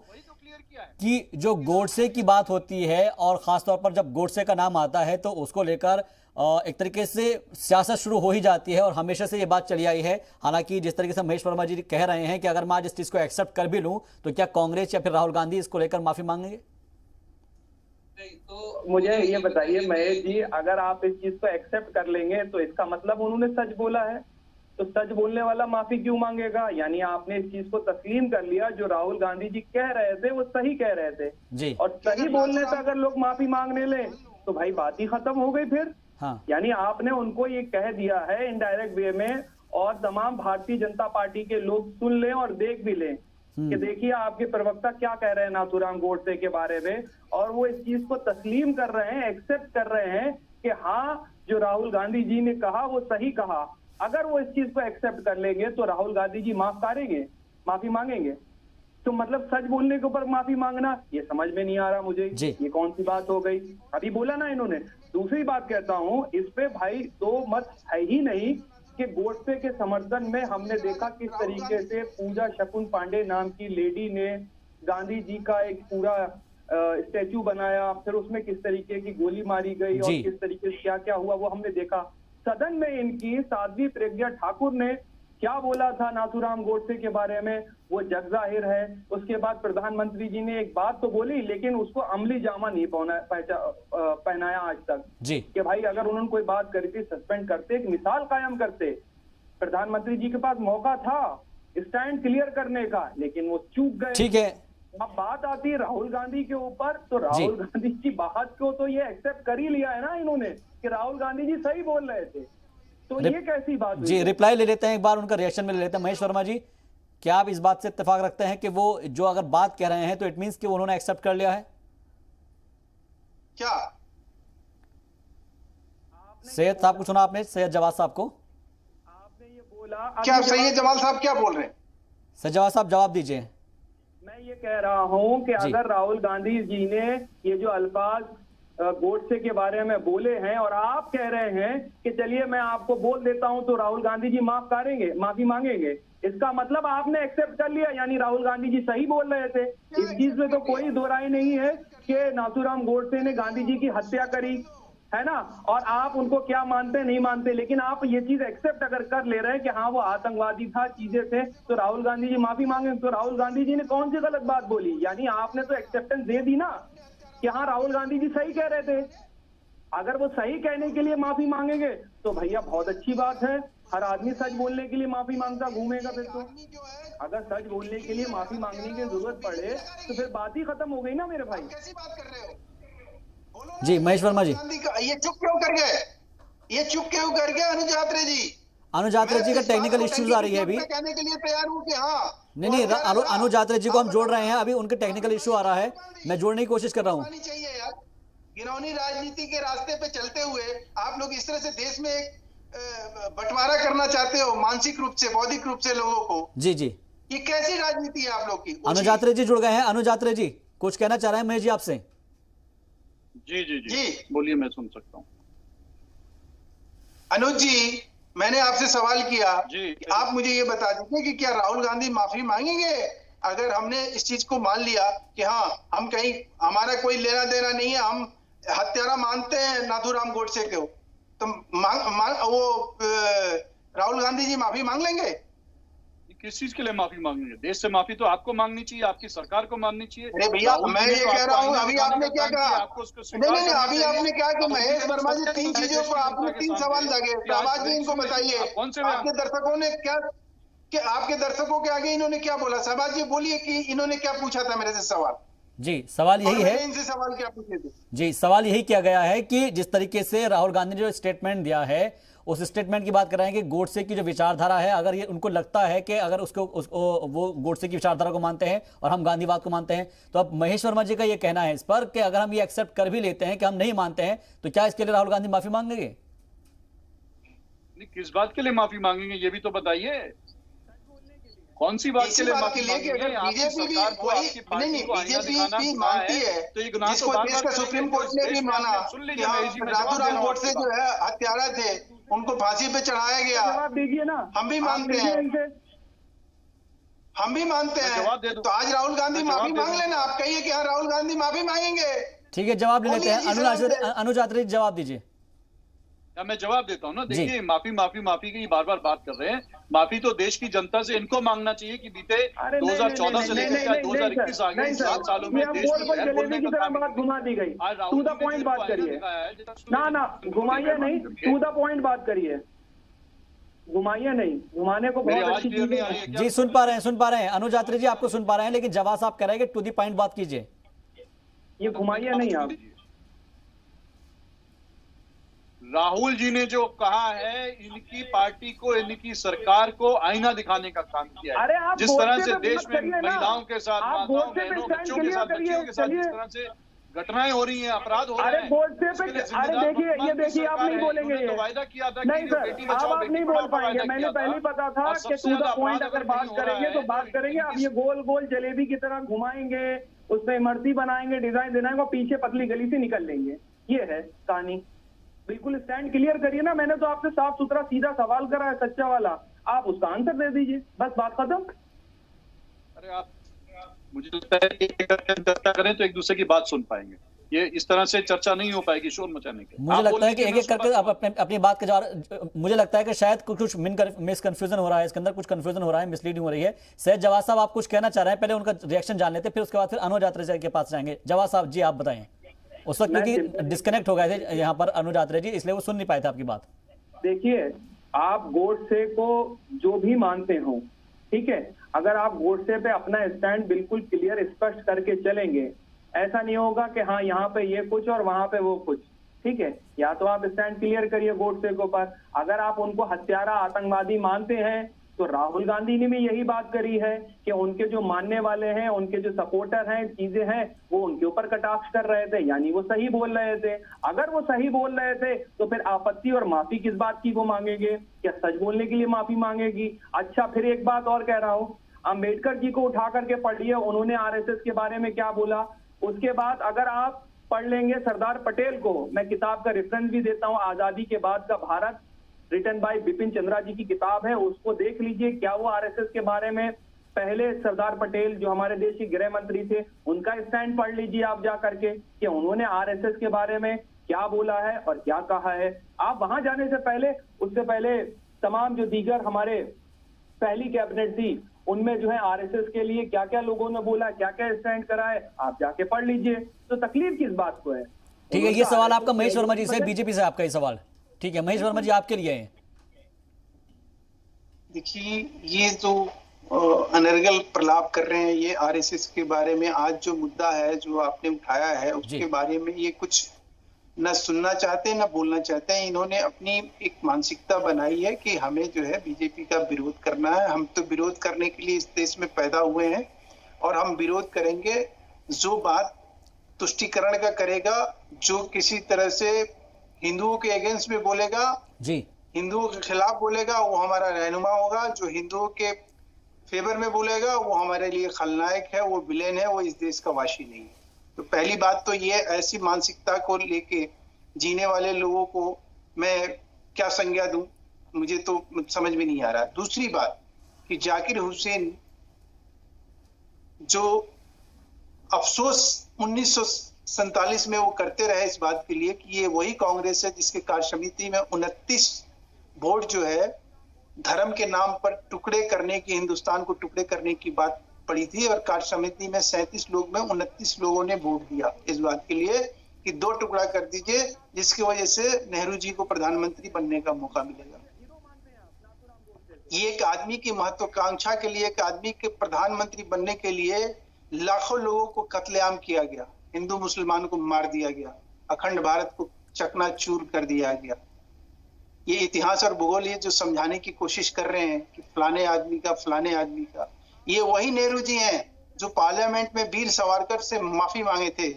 कि जो गोडसे की बात होती है और खासतौर पर जब गोडसे का नाम आता है तो उसको लेकर एक तरीके से सियासत शुरू हो ही जाती है और हमेशा से ये बात चली आई है। हालांकि जिस तरीके से महेश वर्मा जी कह रहे हैं कि अगर मैं आज इस चीज को एक्सेप्ट कर भी लूं तो क्या कांग्रेस या फिर राहुल गांधी इसको लेकर माफी मांगेंगे? तो मुझे ये बताइए महेश जी, अगर आप इस चीज को एक्सेप्ट कर लेंगे तो इसका मतलब उन्होंने सच बोला है, तो सच बोलने वाला माफी क्यों मांगेगा? यानी आपने इस चीज को तस्लीम कर लिया, जो राहुल गांधी जी कह रहे थे वो सही कह रहे थे जी। और सही बोलने से अगर लोग माफी मांगने ले तो भाई बात ही खत्म हो गई फिर। हाँ। यानी आपने उनको ये कह दिया है इनडायरेक्ट वे में, और तमाम भारतीय जनता पार्टी के लोग सुन लें और देख भी लें कि देखिए आपके प्रवक्ता क्या कह रहे हैं नाथूराम गोडसे के बारे में, और वो इस चीज को तस्लीम कर रहे हैं, एक्सेप्ट कर रहे हैं कि हाँ जो राहुल गांधी जी ने कहा वो सही कहा। अगर वो इस चीज को एक्सेप्ट कर लेंगे तो राहुल गांधी जी माफ करेंगे, माफी मांगेंगे। तो मतलब सच बोलने के ऊपर माफी मांगना, ये समझ में नहीं आ रहा मुझे, ये कौन सी बात हो गई? अभी बोला ना इन्होंने। दूसरी बात कहता हूँ, इस पे भाई दो मत है ही नहीं कि गोडसे के समर्थन में हमने देखा किस तरीके से पूजा शकुन पांडे नाम की लेडी ने गांधी जी का एक पूरा स्टैचू बनाया, फिर उसमें किस तरीके की गोली मारी गई और किस तरीके से क्या क्या हुआ वो हमने देखा। सदन में इनकी साध्वी प्रज्ञा ठाकुर ने क्या बोला था नाथूराम गोडसे के बारे में वो जग जाहिर है। उसके बाद प्रधानमंत्री जी ने एक बात तो बोली लेकिन उसको अमली जामा नहीं पहनाया आज तक जी कि भाई अगर उन्होंने कोई बात करी थी सस्पेंड करते, एक मिसाल कायम करते। प्रधानमंत्री जी के पास मौका था स्टैंड क्लियर करने का, लेकिन वो चूक गए। ठीक है, अब बात आती है राहुल गांधी के ऊपर, तो राहुल गांधी की बात को तो ये एक्सेप्ट कर ही लिया है ना इन्होंने कि राहुल गांधी जी सही बोल रहे थे। तो ये कैसी बात हुई? जी रिप्लाई ले लेते हैं, एक बार उनका रिएक्शन में ले लेते हैं। महेश वर्मा जी, क्या आप इस बात से इत्तेफाक रखते हैं कि वो जो अगर बात कह रहे हैं तो इट मींस कि उन्होंने एक्सेप्ट कर लिया है? क्या सैयद साहब को सुना आपने, सैयद जवाद साहब को? आपने ये बोला, क्या सैयद जमाल साहब क्या बोल रहे हैं? सैयद जवाद साहब जवाब दीजिए। मैं ये कह रहा हूं कि अगर राहुल गांधी जी ने ये जो अल्फाज गोडसे के बारे में बोले हैं और आप कह रहे हैं कि चलिए मैं आपको बोल देता हूं, तो राहुल गांधी जी माफी मांगेंगे, इसका मतलब आपने एक्सेप्ट कर लिया, यानी राहुल गांधी जी सही बोल रहे थे। इस चीज में तो कोई दो राय नहीं है कि नाथूराम गोडसे ने गांधी जी की हत्या करी है ना, और आप उनको क्या मानते नहीं मानते, लेकिन आप ये चीज एक्सेप्ट अगर कर ले रहे हैं कि हाँ वो आतंकवादी था, चीजें थे, तो राहुल गांधी जी माफी मांगे। तो राहुल गांधी जी ने कौन सी गलत बात बोली? यानी आपने तो एक्सेप्टेंस दे दी ना कि हाँ राहुल गांधी जी सही कह रहे थे। अगर वो सही कहने के लिए माफी मांगेंगे तो भैया बहुत अच्छी बात है, हर आदमी सच बोलने के लिए माफी मांगता घूमेगा। फिर तो अगर सच बोलने के लिए माफी मांगने की जरूरत पड़े तो फिर बात ही खत्म हो गई ना मेरे भाई। कैसी बात कर रहे हो? जी महेश वर्मा जी, ये चुप क्यों कर गए? ये चुप क्यों कर गए अनुज यात्रे जी? अनुज यात्रे जी का टेक्निकल इश्यूज आ रही है अभी। कहने के लिए तैयार हूं कि हाँ नहीं, अनुज यात्रे जी को हम जोड़ रहे हैं, अभी उनके टेक्निकल इश्यू आ रहा है, मैं जोड़ने की कोशिश कर रहा हूँ। चाहिए यार, गिरौनी राजनीति के रास्ते पे चलते हुए आप लोग इस तरह से देश में एक बंटवारा करना चाहते हो, मानसिक रूप से, बौद्धिक रूप से लोगों को। जी जी, ये कैसी राजनीति है आप लोग की? अनुज यात्रे जी जुड़ गए हैं। अनुज यात्रे जी कुछ कहना चाह रहे हैं महेश जी आपसे? जी जी जी बोलिए, मैं सुन सकता हूँ। अनुज जी, मैंने आपसे सवाल किया जी, कि आप मुझे ये बता दीजिए कि क्या राहुल गांधी माफी मांगेंगे अगर हमने इस चीज को मान लिया कि हाँ हम कहीं, हमारा कोई लेना देना नहीं है, हम हत्यारा मानते हैं नाथूराम गोडसे को, तो राहुल गांधी जी माफी मांग लेंगे? किस चीज के लिए माफी मांगेंगे? देश से माफी तो आपको मांगनी चाहिए, आपकी सरकार को मांगनी चाहिए। अरे भैया मैं ये कह रहा हूँ, अभी आपने क्या कहा? नहीं, अभी आपने कहा कि महेश वर्मा जी तीन चीजों पर आपने तीन सवाल लगे, शहबाज जी इनको बताइए आपके दर्शकों ने क्या, कि आपके दर्शकों के आगे इन्होंने क्या बोला? शहबाज जी बोलिए कि इन्होंने क्या पूछा था मेरे से सवाल। जी सवाल यही है, इनसे सवाल क्या पूछे थे? जी सवाल यही किया गया है कि जिस तरीके से राहुल गांधी ने जो स्टेटमेंट दिया है, उस स्टेटमेंट की बात कर रहे हैं कि गोडसे की जो विचारधारा है, अगर ये उनको लगता है कि अगर वो गोडसे की विचारधारा को मानते हैं और हम गांधीवाद को मानते हैं, तो अब महेश वर्मा जी का ये कहना है इस पर कि अगर हम ये एक्सेप्ट कर भी लेते हैं कि हम नहीं मानते हैं, तो क्या इसके लिए राहुल गांधी माफी मांगेंगे? किस बात के लिए माफी मांगेंगे ये भी तो बताइए। कौन सी बात के लिए माफी मांगेंगे? आपकी सरकार को, आपकी पार्टी को आईना दिखाना मानती है, तो ये गुनाह जिसको देश का सुप्रीम कोर्ट ने भी माना कि नाथूराम गोडसे जो है हत्यारा थे, उनको फांसी पे चढ़ाया गया, जवाब दीजिए ना। हम भी मानते हैं, हम भी मानते हैं। तो आज राहुल गांधी माफी मांग लेना, आप कहिए कि हाँ राहुल गांधी माफी मांगेंगे। ठीक है, जवाब ले लेते हैं। अनुज यात्रे जी जवाब दीजिए। क्या मैं जवाब देता हूँ ना? देखिए, माफी की बार बार बात कर रहे हैं। माफी तो देश की जनता से इनको मांगना चाहिए कि बीते 2014 से लेकर 2021 आ गए 7 सालों में देश की तरह घुमा दी गई। टू द पॉइंट बात करिए ना, घुमाइए नहीं, टू द पॉइंट बात करिए, घुमाइए नहीं, घुमाने को बहुत अच्छी चीज है। जी सुन पा रहे हैं अनुज यात्रे जी, आपको सुन पा रहे हैं, लेकिन जवाब साहब कह रहे हैं कि टू द पॉइंट बात कीजिए। ये घुमाइए नहीं आप। राहुल जी ने जो कहा है, इनकी पार्टी को, इनकी सरकार को आईना दिखाने का काम किया है। जिस तरह से देश में महिलाओं के साथ, माताओं, बहनों, बच्चों के साथ, बच्चियों के साथ जिस तरह से घटनाएं हो रही हैं, अपराध हो रहे हैं, अरे देखिए, ये देखिए, आप नहीं बोलेंगे ये, तो वायदा किया था नहीं सर, अब आप नहीं बोल पाएंगे। मैंने पहले पता था कि टू द पॉइंट अगर बात करेंगे तो बात करेंगे। आप ये गोल गोल जलेबी की तरह घुमाएंगे, उसमें इमरती बनाएंगे, डिजाइन देना है, पीछे पतली गली से निकल लेंगे। ये है कहानी। बिल्कुल स्टैंड क्लियर करिए ना। मैंने तो आपसे साफ सुथरा सीधा सवाल करा है, सच्चा वाला, आप उसका आंसर दे दीजिए, बस बात खत्म। अरे आप, मुझे लगता है कि चर्चा करें तो एक दूसरे की बात सुन पाएंगे। ये इस तरह से चर्चा नहीं हो पाएगी शोर मचाने के। मुझे लगता है कि एक एक करके आप अपनी बात के जवाब, मुझे लगता है कि शायद कुछ मिसकंफ्यूजन हो रहा है, इसके अंदर कुछ कंफ्यूजन हो रहा है, मिसलीडिंग हो रही है। सैयद जवाद साहब, आप कुछ कहना चाह रहे हैं? पहले उनका रिएक्शन जान लेते, फिर उसके बाद फिर अनुज यात्रे के पास जाएंगे। जवाद साहब जी आप बताएं। उस वक्त क्योंकि डिस्कनेक्ट हो गए थे यहाँ पर अनुज यात्रे जी, इसलिए वो सुन नहीं पाए थे आपकी बात। देखिए, आप गोडसे को जो भी मानते हो, ठीक है, अगर आप गोडसे पे अपना स्टैंड बिल्कुल क्लियर स्पष्ट करके चलेंगे, ऐसा नहीं होगा कि हाँ यहाँ पे ये कुछ और वहां पे वो कुछ। ठीक है, या तो आप स्टैंड क्लियर करिए गोडसे के ऊपर। अगर आप उनको हत्यारा आतंकवादी मानते हैं तो राहुल गांधी ने भी यही बात करी है कि उनके जो मानने वाले हैं, उनके जो सपोर्टर हैं, चीजें हैं, वो उनके ऊपर कटाक्ष कर रहे थे, यानी वो सही बोल रहे थे। अगर वो सही बोल रहे थे तो फिर आपत्ति और माफी किस बात की वो मांगेंगे? क्या सच बोलने के लिए माफी मांगेगी? अच्छा, फिर एक बात और कह रहा हूं, अंबेडकर जी को उठा करके पढ़िए, उन्होंने आरएसएस के बारे में क्या बोला। उसके बाद अगर आप पढ़ लेंगे सरदार पटेल को, मैं किताब का रेफरेंस भी देता हूं, आजादी के बाद का भारत, रिटन बाय बिपिन चंद्रा जी की किताब है, उसको देख लीजिए। क्या वो आरएसएस के बारे में, पहले सरदार पटेल जो हमारे देश के गृह मंत्री थे, उनका स्टैंड पढ़ लीजिए आप जा करके कि उन्होंने आरएसएस के बारे में क्या बोला है और क्या कहा है। आप वहां जाने से पहले, उससे पहले तमाम जो दीगर हमारे पहली कैबिनेट थी, उनमें जो है आरएसएस के लिए क्या क्या लोगों ने बोला, क्या क्या स्टैंड करा है, आप जाके पढ़ लीजिए। तो तकलीफ किस बात को है? ठीक है, ये सवाल आपका महेश वर्मा जी से, बीजेपी से आपका ये सवाल। ठीक है महेश वर्मा जी, आपके लिए है। देखिए, ये जो अनर्गल प्रलाप कर रहे हैं ये आरएसएस के बारे में, आज जो मुद्दा है जो आपने उठाया है उसके बारे में ये कुछ न सुनना चाहते न बोलना चाहते हैं। इन्होंने अपनी एक मानसिकता बनाई है कि हमें जो है बीजेपी का विरोध करना है। हम तो विरोध करने के लिए इस देश में पैदा हुए हैं और हम विरोध करेंगे जो बात तुष्टिकरण का करेगा, जो किसी तरह से हिंदुओं के अगेंस्ट में बोलेगा, जी हिंदुओं के खिलाफ बोलेगा, वो हमारा रहनुमा होगा। जो हिंदुओं के फेवर में बोलेगा वो हमारे लिए खलनायक है, वो विलेन है, वो इस देश का वासी नहीं है। तो पहली बात तो ये, ऐसी मानसिकता को लेके जीने वाले लोगों को मैं क्या संज्ञा दूं, मुझे तो समझ में नहीं आ रहा। दूसरी बात कि जाकिर हुसैन जो अफसोस 1947 में वो करते रहे इस बात के लिए कि ये वही कांग्रेस है जिसके कार्य समिति में 29 वोट जो है धर्म के नाम पर टुकड़े करने की, हिंदुस्तान को टुकड़े करने की बात पड़ी थी, और कार्य समिति में 37 लोग में 29 लोगों ने वोट दिया इस बात के लिए कि 2 टुकड़ा कर दीजिए, जिसकी वजह से नेहरू जी को प्रधानमंत्री बनने का मौका मिलेगा। ये एक आदमी की महत्वाकांक्षा के लिए, एक आदमी के प्रधानमंत्री बनने के लिए लाखों लोगों को कत्लेआम किया गया, हिंदू मुसलमान को मार दिया गया, अखंड भारत को चकनाचूर कर दिया गया। ये इतिहास और भूगोल ये जो समझाने की कोशिश कर रहे हैं कि फलाने आदमी का, ये वही नेहरू जी हैं जो पार्लियामेंट में वीर सावरकर से माफी मांगे थे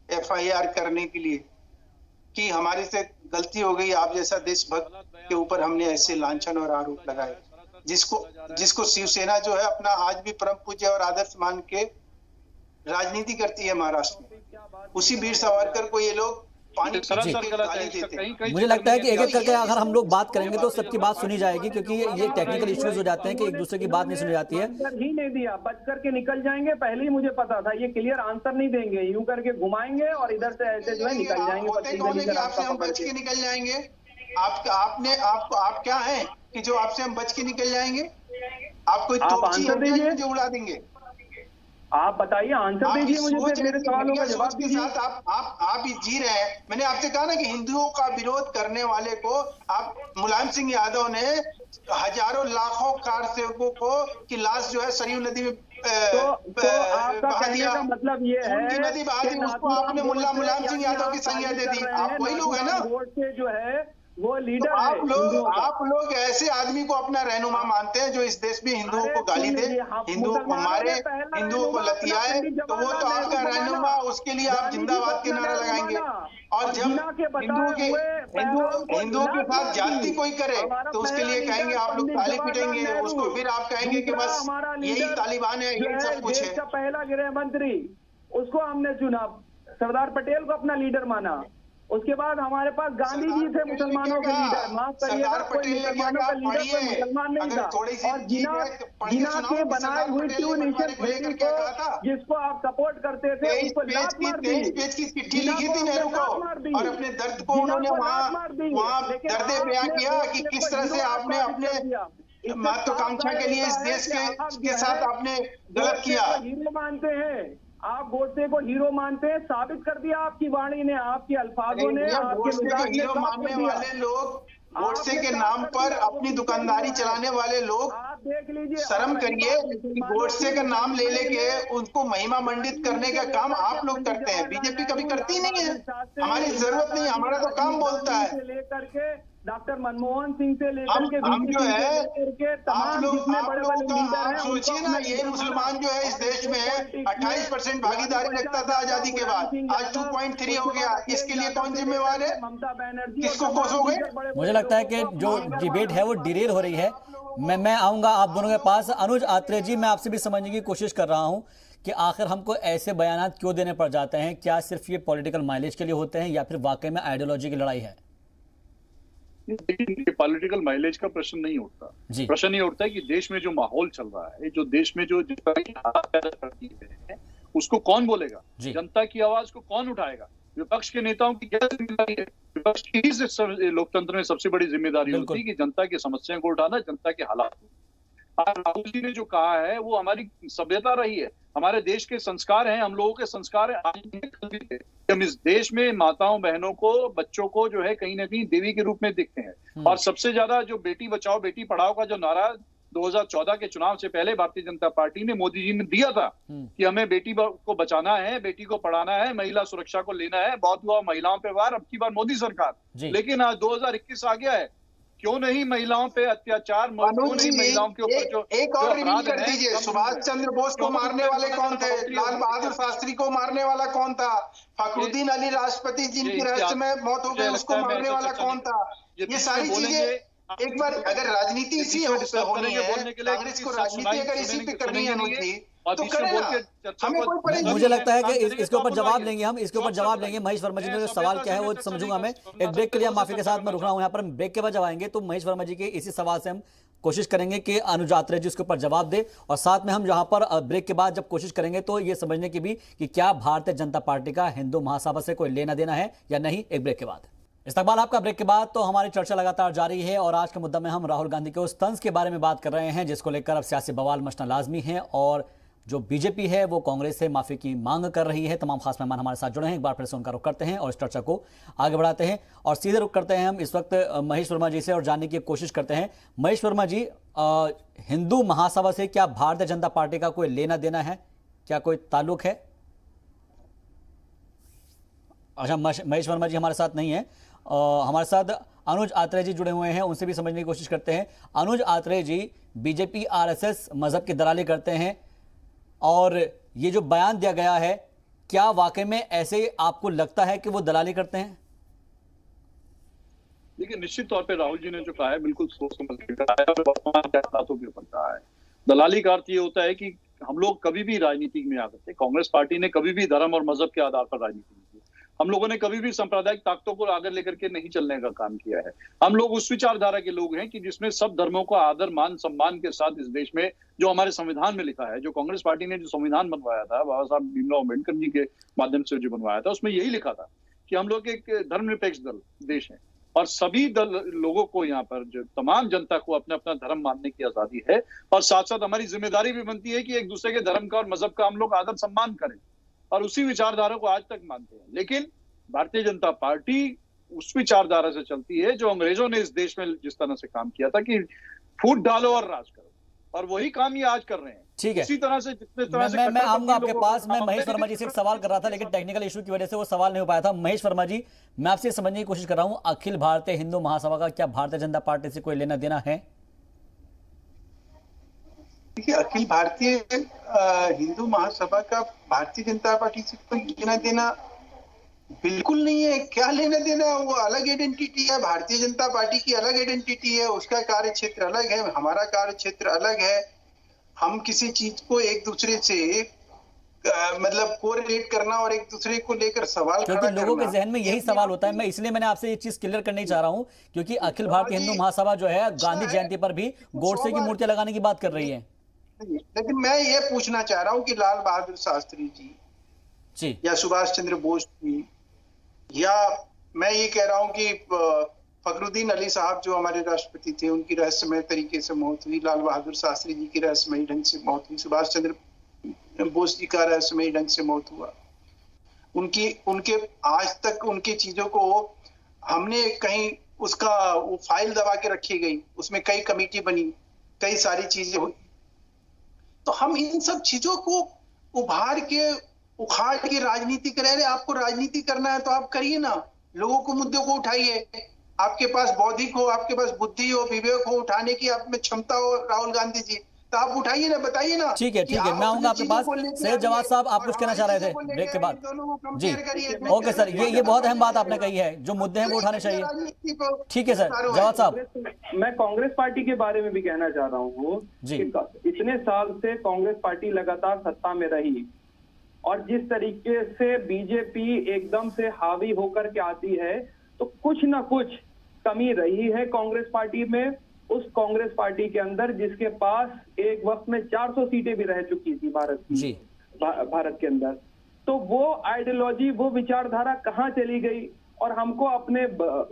एफआईआर करने के लिए कि हमारे से गलती हो गई, आप जैसा देशभक्त के ऊपर हमने ऐसे लांछन और आरोप लगाए। जिसको शिवसेना जो है अपना आज भी परम पूज्य और आदर्श मान के राजनीति करती है महाराष्ट्र में, उसी वीर सावरकर को ये लोग पानी गाली देते। मुझे लगता है कि एक एक करके अगर हम लोग बात करेंगे तो सबकी बात सुनी जाएगी, क्योंकि ये टेक्निकल इश्यूज हो जाते हैं कि एक दूसरे की बात नहीं सुनी जाती है। ही नहीं दिया, बच करके निकल जाएंगे, पहले ही मुझे पता था ये क्लियर आंसर नहीं देंगे, यूं करके घुमाएंगे और इधर से ऐसे जो है निकल जाएंगे। आपसे हम बच के निकल जाएंगे, आप क्या है कि जो आपसे हम बच के निकल जाएंगे? आप कोई आंसर दीजिए जो उड़ा देंगे। आप बताइए, आंसर दीजिए मुझे, मेरे सवालों का जवाब के साथ आप ही जी रहे हैं। मैंने आपसे कहा ना कि हिंदुओं का विरोध करने वाले को आप, मुलायम सिंह यादव ने हजारों लाखों कार सेवकों को की लाश जो है सरयू नदी में तो आपका कहने का मतलब ये है नदी बहा दी, उसको आपने मुलायम सिंह यादव की संज्ञा दे दी। आप वही लोग है ना, जो है वो लीडर तो आप लोग ऐसे आदमी को अपना रहनुमा मानते हैं जो इस देश में हिंदुओं को गाली दे, हिंदुओं को मारे, हिंदुओं को लतियाए, तो वो तो आपका रहनुमा, उसके लिए आप जिंदाबाद के नारा लगाएंगे। और जब हिंदुओं के साथ जाति कोई करे तो उसके लिए कहेंगे आप लोग ताली पीटेंगे, उसको फिर आप कहेंगे कि बस यही तालिबान है, यही सब कुछ है। पहला गृह मंत्री, उसको हमने चुना, सरदार पटेल को अपना लीडर माना। उसके बाद हमारे पास गांधी जी थे मुसलमानों के लीडर, माफ करिएगा, कोई मुसलमानों का लीडर कोई मुसलमान नहीं था। और जिना के बनाए हुए ट्रू नेशन थ्योरी को जिसको आप सपोर्ट करते थे उसको लात मार दी, चिट्ठी लिखी थी नेहरू को, और अपने दर्द को उन्होंने वहाँ दर्द बयां किया कि किस तरह से आपने अपने महत्वाकांक्षा के लिए इस देश के साथ आपने गलत किया। हीरो मानते हैं आप, गोडसे को हीरो मानते हैं, साबित कर दिया आपकी वाणी ने, आपके अल्फाजों ने, आपके हीरो मानने वाले लोग, गोडसे के नाम पर अपनी दुकानदारी चलाने वाले लोग देख लीजिए, शर्म करिए। गोडसे का नाम ले लेके उनको महिमा मंडित करने का काम आप लोग करते हैं, बीजेपी कभी करती नहीं है। हमारी जरूरत नहीं, हमारा तो काम बोलता है। लेकर के डॉक्टर मनमोहन सिंह से लेकर के हम जो है तमाम जितने बड़े-बड़े लीडर हैं, आप सोचिए ना, ये मुसलमान जो है इस देश में 28% भागीदारी रखता था आजादी के बाद, आज 2.3 हो गया। इसके लिए कौन जिम्मेवार है? ममता बनर्जी, किसको कोसोगे? मुझे लगता है कि जो डिबेट है वो डिरेल हो रही है। मैं आऊंगा आप दोनों के पास। अनुज आत्रे जी, मैं आपसे भी समझने की कोशिश कर रहा हूं कि आखिर हमको ऐसे बयानात क्यों देने पड़ जाते हैं। क्या सिर्फ ये पॉलिटिकल माइलेज के लिए होते हैं या फिर वाकई में आइडियोलॉजी की लड़ाई है? पॉलिटिकल माइलेज का प्रश्न नहीं उठता। प्रश्न ये उठता है कि देश में जो माहौल चल रहा है, जो देश में जो हालात पैदा करती है, उसको कौन बोलेगा? जनता की आवाज को कौन उठाएगा? विपक्ष के नेताओं की क्या जिम्मेदारी है? विपक्ष की ही लोकतंत्र में सबसे बड़ी जिम्मेदारी होती है कि जनता की समस्याओं को उठाना, जनता के हालात को। राहुल जी ने जो कहा है वो हमारी सभ्यता रही है, हमारे देश के संस्कार हैं, हम लोगों के संस्कार हैं। हम इस देश में माताओं बहनों को, बच्चों को जो है कहीं ना कहीं देवी के रूप में देखते हैं। और सबसे ज्यादा जो बेटी बचाओ बेटी पढ़ाओ का जो नारा 2014 के चुनाव से पहले भारतीय जनता पार्टी ने, मोदी जी ने दिया था कि हमें बेटी को बचाना है, बेटी को पढ़ाना है, महिला सुरक्षा को लेना है। बहुत हुआ महिलाओं पे वार, अब की बार मोदी सरकार। लेकिन आज 2021 आ गया है, क्यों नहीं महिलाओं पे अत्याचार, क्यों नहीं महिलाओं के ऊपर जो एक और रिवील कर दीजिए, सुभाष चंद्र बोस को मारने वाले कौन थे? लाल बहादुर शास्त्री को मारने वाला कौन था? फखरुद्दीन अली राष्ट्रपति जिनकी रहस्यमय मौत हो गई, उसको मारने वाला कौन था? ये सारी चीजें एक बार, अगर राजनीति इसी होनी है, कांग्रेस को राजनीति अगर इसी पे करनी है तो करें। मुझे लगता है कि इसके ऊपर जवाब लेंगे हम, इसके ऊपर जवाब लेंगे। महेश वर्मा जी ने सवाल क्या है वो समझूंगा मैं। एक ब्रेक के लिए माफी के साथ मैं रुक रहा हूं यहाँ पर। ब्रेक के बाद जब आएंगे तो महेश वर्मा जी के इसी सवाल से हम कोशिश करेंगे कि अनुज आत्रे जी उसके ऊपर जवाब दे, और साथ में हम यहाँ पर ब्रेक के बाद जब कोशिश करेंगे तो ये समझने की भी कि क्या भारतीय जनता पार्टी का हिंदू महासभा से कोई लेना देना है या नहीं। एक ब्रेक के बाद इस्तकबाल आपका। ब्रेक के बाद तो हमारी चर्चा लगातार जारी है और आज के मुद्दा में हम राहुल गांधी के उस तंज के बारे में बात कर रहे हैं जिसको लेकर अब सियासी बवाल मचना लाजमी है, और जो बीजेपी है वो कांग्रेस से माफी की मांग कर रही है। तमाम खास मेहमान हमारे साथ जुड़े हैं, एक बार फिर से उनका रुख करते हैं और इस चर्चा को आगे बढ़ाते हैं। और सीधे रुख करते हैं हम इस वक्त महेश वर्मा जी से और जानने की कोशिश करते हैं। महेश वर्मा जी, हिंदू महासभा से क्या भारतीय जनता पार्टी का कोई लेना देना है, क्या कोई ताल्लुक है? अच्छा, महेश वर्मा जी हमारे साथ नहीं है। हमारे साथ अनुज आत्रे जी जुड़े हुए हैं, उनसे भी समझने की कोशिश करते हैं। अनुज आत्रे जी, बीजेपी आरएसएस मजहब की दलाली करते हैं और ये जो बयान दिया गया है, क्या वाकई में ऐसे आपको लगता है कि वो दलाली करते हैं? देखिए, निश्चित तौर पे राहुल जी ने जो कहा है बिल्कुल सोच समझ के कहा है और वर्तमान के हालातों के ऊपर कहा है। दलाली का अर्थ ये होता है कि हम लोग कभी भी राजनीति में आ सकते, कांग्रेस पार्टी ने कभी भी धर्म और मजहब के आधार पर राजनीति नहीं की। हम लोगों ने कभी भी सांप्रदायिक ताकतों को आगे लेकर के नहीं चलने का काम किया है। हम लोग उस विचारधारा के लोग हैं कि जिसमें सब धर्मों को आदर मान सम्मान के साथ इस देश में, जो हमारे संविधान में लिखा है, जो कांग्रेस पार्टी ने जो संविधान बनवाया था, बाबा साहब भीमराव अम्बेडकर जी के माध्यम से जो बनवाया था, उसमें यही लिखा था कि हम लोग एक धर्मनिरपेक्ष देश है और सभी लोगों को, यहाँ पर जो तमाम जनता को अपना अपना धर्म मानने की आजादी है। और साथ साथ हमारी जिम्मेदारी भी बनती है कि एक दूसरे के धर्म का और मजहब का हम लोग आदर सम्मान करें, और उसी विचारधारा को आज तक मानते हैं। लेकिन भारतीय जनता पार्टी उस विचारधारा से चलती है जो अंग्रेजों ने इस देश में जिस तरह से काम किया था कि फूट डालो और राज करो, और वही काम ये आज कर रहे हैं। ठीक है, इसी तरह से जितने तरह से मैं आऊंगा आपके पास। मैं महेश वर्मा जी से एक सवाल कर रहा था लेकिन टेक्निकल इशू की वजह से वो सवाल नहीं हो पाया था। महेश वर्मा जी, मैं आपसे समझने की कोशिश कर रहा हूं, अखिल भारतीय हिंदू महासभा का क्या भारतीय जनता पार्टी से कोई लेना देना है? देखिए, अखिल भारतीय हिंदू महासभा का भारतीय जनता पार्टी से कोई लेना देना बिल्कुल नहीं है। क्या लेना देना, वो अलग आइडेंटिटी है। भारतीय जनता पार्टी की अलग आइडेंटिटी है, उसका कार्य क्षेत्र अलग है, हमारा कार्य क्षेत्र अलग है। हम किसी चीज को एक दूसरे से मतलब कोरिलेट करना और एक दूसरे को लेकर सवाल क्योंकि लोगों के जहन में यही सवाल होता है। मैं इसलिए मैंने आपसे ये चीज क्लियर करना चाह रहा हूं क्योंकि अखिल भारतीय हिंदू महासभा जो है गांधी जयंती पर भी गोडसे की मूर्तियां लगाने की बात कर रही है। लेकिन मैं ये पूछना चाह रहा हूँ कि लाल बहादुर शास्त्री जी या सुभाष चंद्र बोस जी, या मैं ये कह रहा हूँ कि फखरुद्दीन अली साहब जो हमारे राष्ट्रपति थे, उनकी रहस्यमय तरीके से मौत हुई। लाल बहादुर शास्त्री जी की रहस्यमय ढंग से मौत हुई। सुभाष चंद्र बोस जी का रहस्यमय ढंग से मौत हुआ। उनके आज तक उनकी चीजों को हमने कहीं उसका वो फाइल दबा के रखी गई, उसमें कई कमेटी बनी, कई सारी चीजें हुई। तो हम इन सब चीजों को उभार के उखाड़ के राजनीति करें। अरे आपको राजनीति करना है तो आप करिए ना, लोगों को मुद्दों को उठाइए। आपके पास बौद्धिक हो, आपके पास बुद्धि हो, विवेक हो, उठाने की आप में क्षमता हो राहुल गांधी जी, तो आप उठाइए ना, बताइए ना। ठीक है, मैं आऊंगा आपके पास। सैयद जवाद साहब, आप कुछ कहना चाह रहे थे ब्रेक के बाद? जी ओके सर, ये बहुत अहम बात आपने कही है, जो मुद्दे हैं वो उठाने चाहिए। ठीक है सर, जवाद साहब। मैं कांग्रेस पार्टी के बारे में भी कहना चाह रहा हूँ जी। इतने साल से कांग्रेस पार्टी लगातार सत्ता में रही और जिस तरीके से बीजेपी एकदम से हावी होकर के आती है, तो कुछ ना कुछ कमी रही है कांग्रेस पार्टी में। उस कांग्रेस पार्टी के अंदर जिसके पास एक वक्त में 400 सीटें भी रह चुकी थी भारत की, भारत के अंदर, तो वो आइडियोलॉजी, वो विचारधारा कहाँ चली गई? और हमको अपने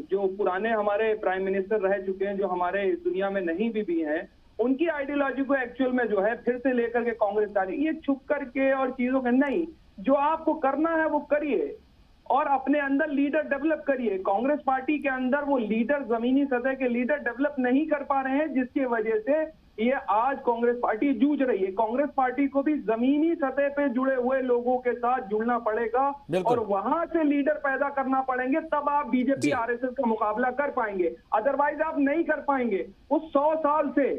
जो पुराने हमारे प्राइम मिनिस्टर रह चुके हैं, जो हमारे दुनिया में नहीं भी हैं, उनकी आइडियोलॉजी को एक्चुअल में जो है फिर से लेकर के कांग्रेस डाली। ये छुप करके और चीजों का नहीं, जो आपको करना है वो करिए और अपने अंदर लीडर डेवलप करिए। कांग्रेस पार्टी के अंदर वो लीडर, जमीनी सतह के लीडर डेवलप नहीं कर पा रहे हैं, जिसकी वजह से ये आज कांग्रेस पार्टी जूझ रही है। कांग्रेस पार्टी को भी जमीनी सतह पे जुड़े हुए लोगों के साथ जुड़ना पड़ेगा और वहां से लीडर पैदा करना पड़ेंगे, तब आप बीजेपी आरएसएस का मुकाबला कर पाएंगे, अदरवाइज आप नहीं कर पाएंगे। उस 100 साल से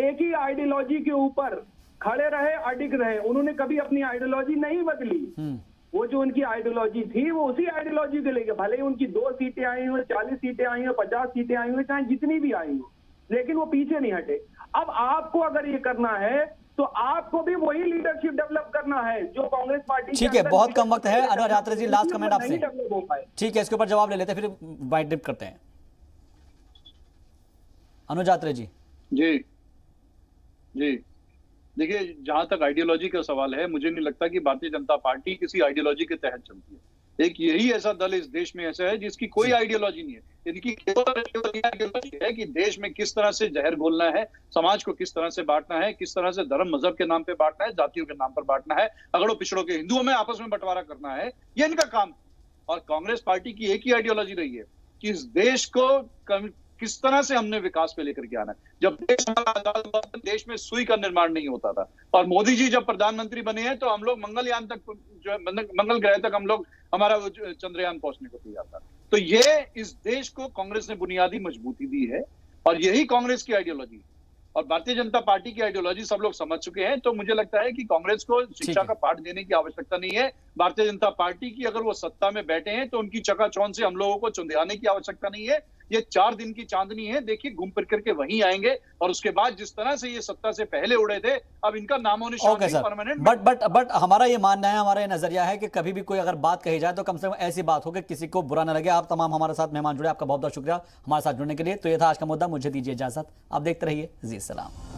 एक ही आइडियोलॉजी के ऊपर खड़े रहे, अडिग रहे, उन्होंने कभी अपनी आइडियोलॉजी नहीं बदली। वो जो उनकी आइडियोलॉजी थी वो उसी आइडियोलॉजी को लेकर, भले ही उनकी 2 सीटें आई हो, 40 सीटें आई हो, 50 सीटें आई हो, चाहे जितनी भी आई हो, लेकिन वो पीछे नहीं हटे। अब आपको अगर ये करना है तो आपको भी वही लीडरशिप डेवलप करना है जो कांग्रेस पार्टी। ठीक है, बहुत कम वक्त है। अनुराग यात्रा जी, लास्ट कमेंट आपसे। ठीक है, इसके ऊपर जवाब ले लेते हैं, फिर वाइड डिप करते हैं। अनुराग यात्रा जी। जी जी, देखिए, जहां तक आइडियोलॉजी का सवाल है, मुझे नहीं लगता कि भारतीय जनता पार्टी किसी आइडियोलॉजी के तहत चलती है। एक यही ऐसा दल इस देश में ऐसा है जिसकी कोई आइडियोलॉजी नहीं है। इनकी केवल आइडियोलॉजी है कि देश में किस तरह से जहर घोलना है, समाज को किस तरह से बांटना है, किस तरह से धर्म मजहब के नाम पे बांटना है, जातियों के नाम पर बांटना है, अगड़ों पिछड़ों के हिंदुओं में आपस में बंटवारा करना है, ये इनका काम। और कांग्रेस पार्टी की एक ही आइडियोलॉजी रही है कि इस देश को किस तरह से हमने विकास पे लेकर के आना है। जब देश हमारा आजाद हुआ था, देश में सुई का निर्माण नहीं होता था, और मोदी जी जब प्रधानमंत्री बने हैं तो हम लोग मंगलयान तक, जो है मंगल ग्रह तक हम लोग, हमारा चंद्रयान पहुंचने को तैयार था। तो ये इस देश को कांग्रेस ने बुनियादी मजबूती दी है और यही कांग्रेस की आइडियोलॉजी है। और भारतीय जनता पार्टी की आइडियोलॉजी सब लोग समझ चुके हैं। तो मुझे लगता है कि कांग्रेस को शिक्षा का पाठ देने की आवश्यकता नहीं है। भारतीय जनता पार्टी की अगर वो सत्ता में बैठे हैं तो उनकी चकाचौंध से हम लोगों को चुंधियाने की आवश्यकता नहीं है। ये 4 दिन की चांदनी है, देखिए घूम फिर करके वहीं आएंगे। और उसके बाद जिस तरह से ये सत्ता से पहले उड़े थे, अब इनका नामो निशान नहीं परमानेंट। बट हमारा ये मानना है, हमारा ये नजरिया है कि कभी भी कोई अगर बात कही जाए तो कम से कम ऐसी बात हो कि किसी को बुरा ना लगे। आप तमाम हमारे साथ मेहमान जुड़े, आपका बहुत बहुत शुक्रिया हमारे साथ जुड़ने के लिए। तो ये था आज का मुद्दा, मुझे दीजिए इजाजत, आप देखते रहिए जी सलाम।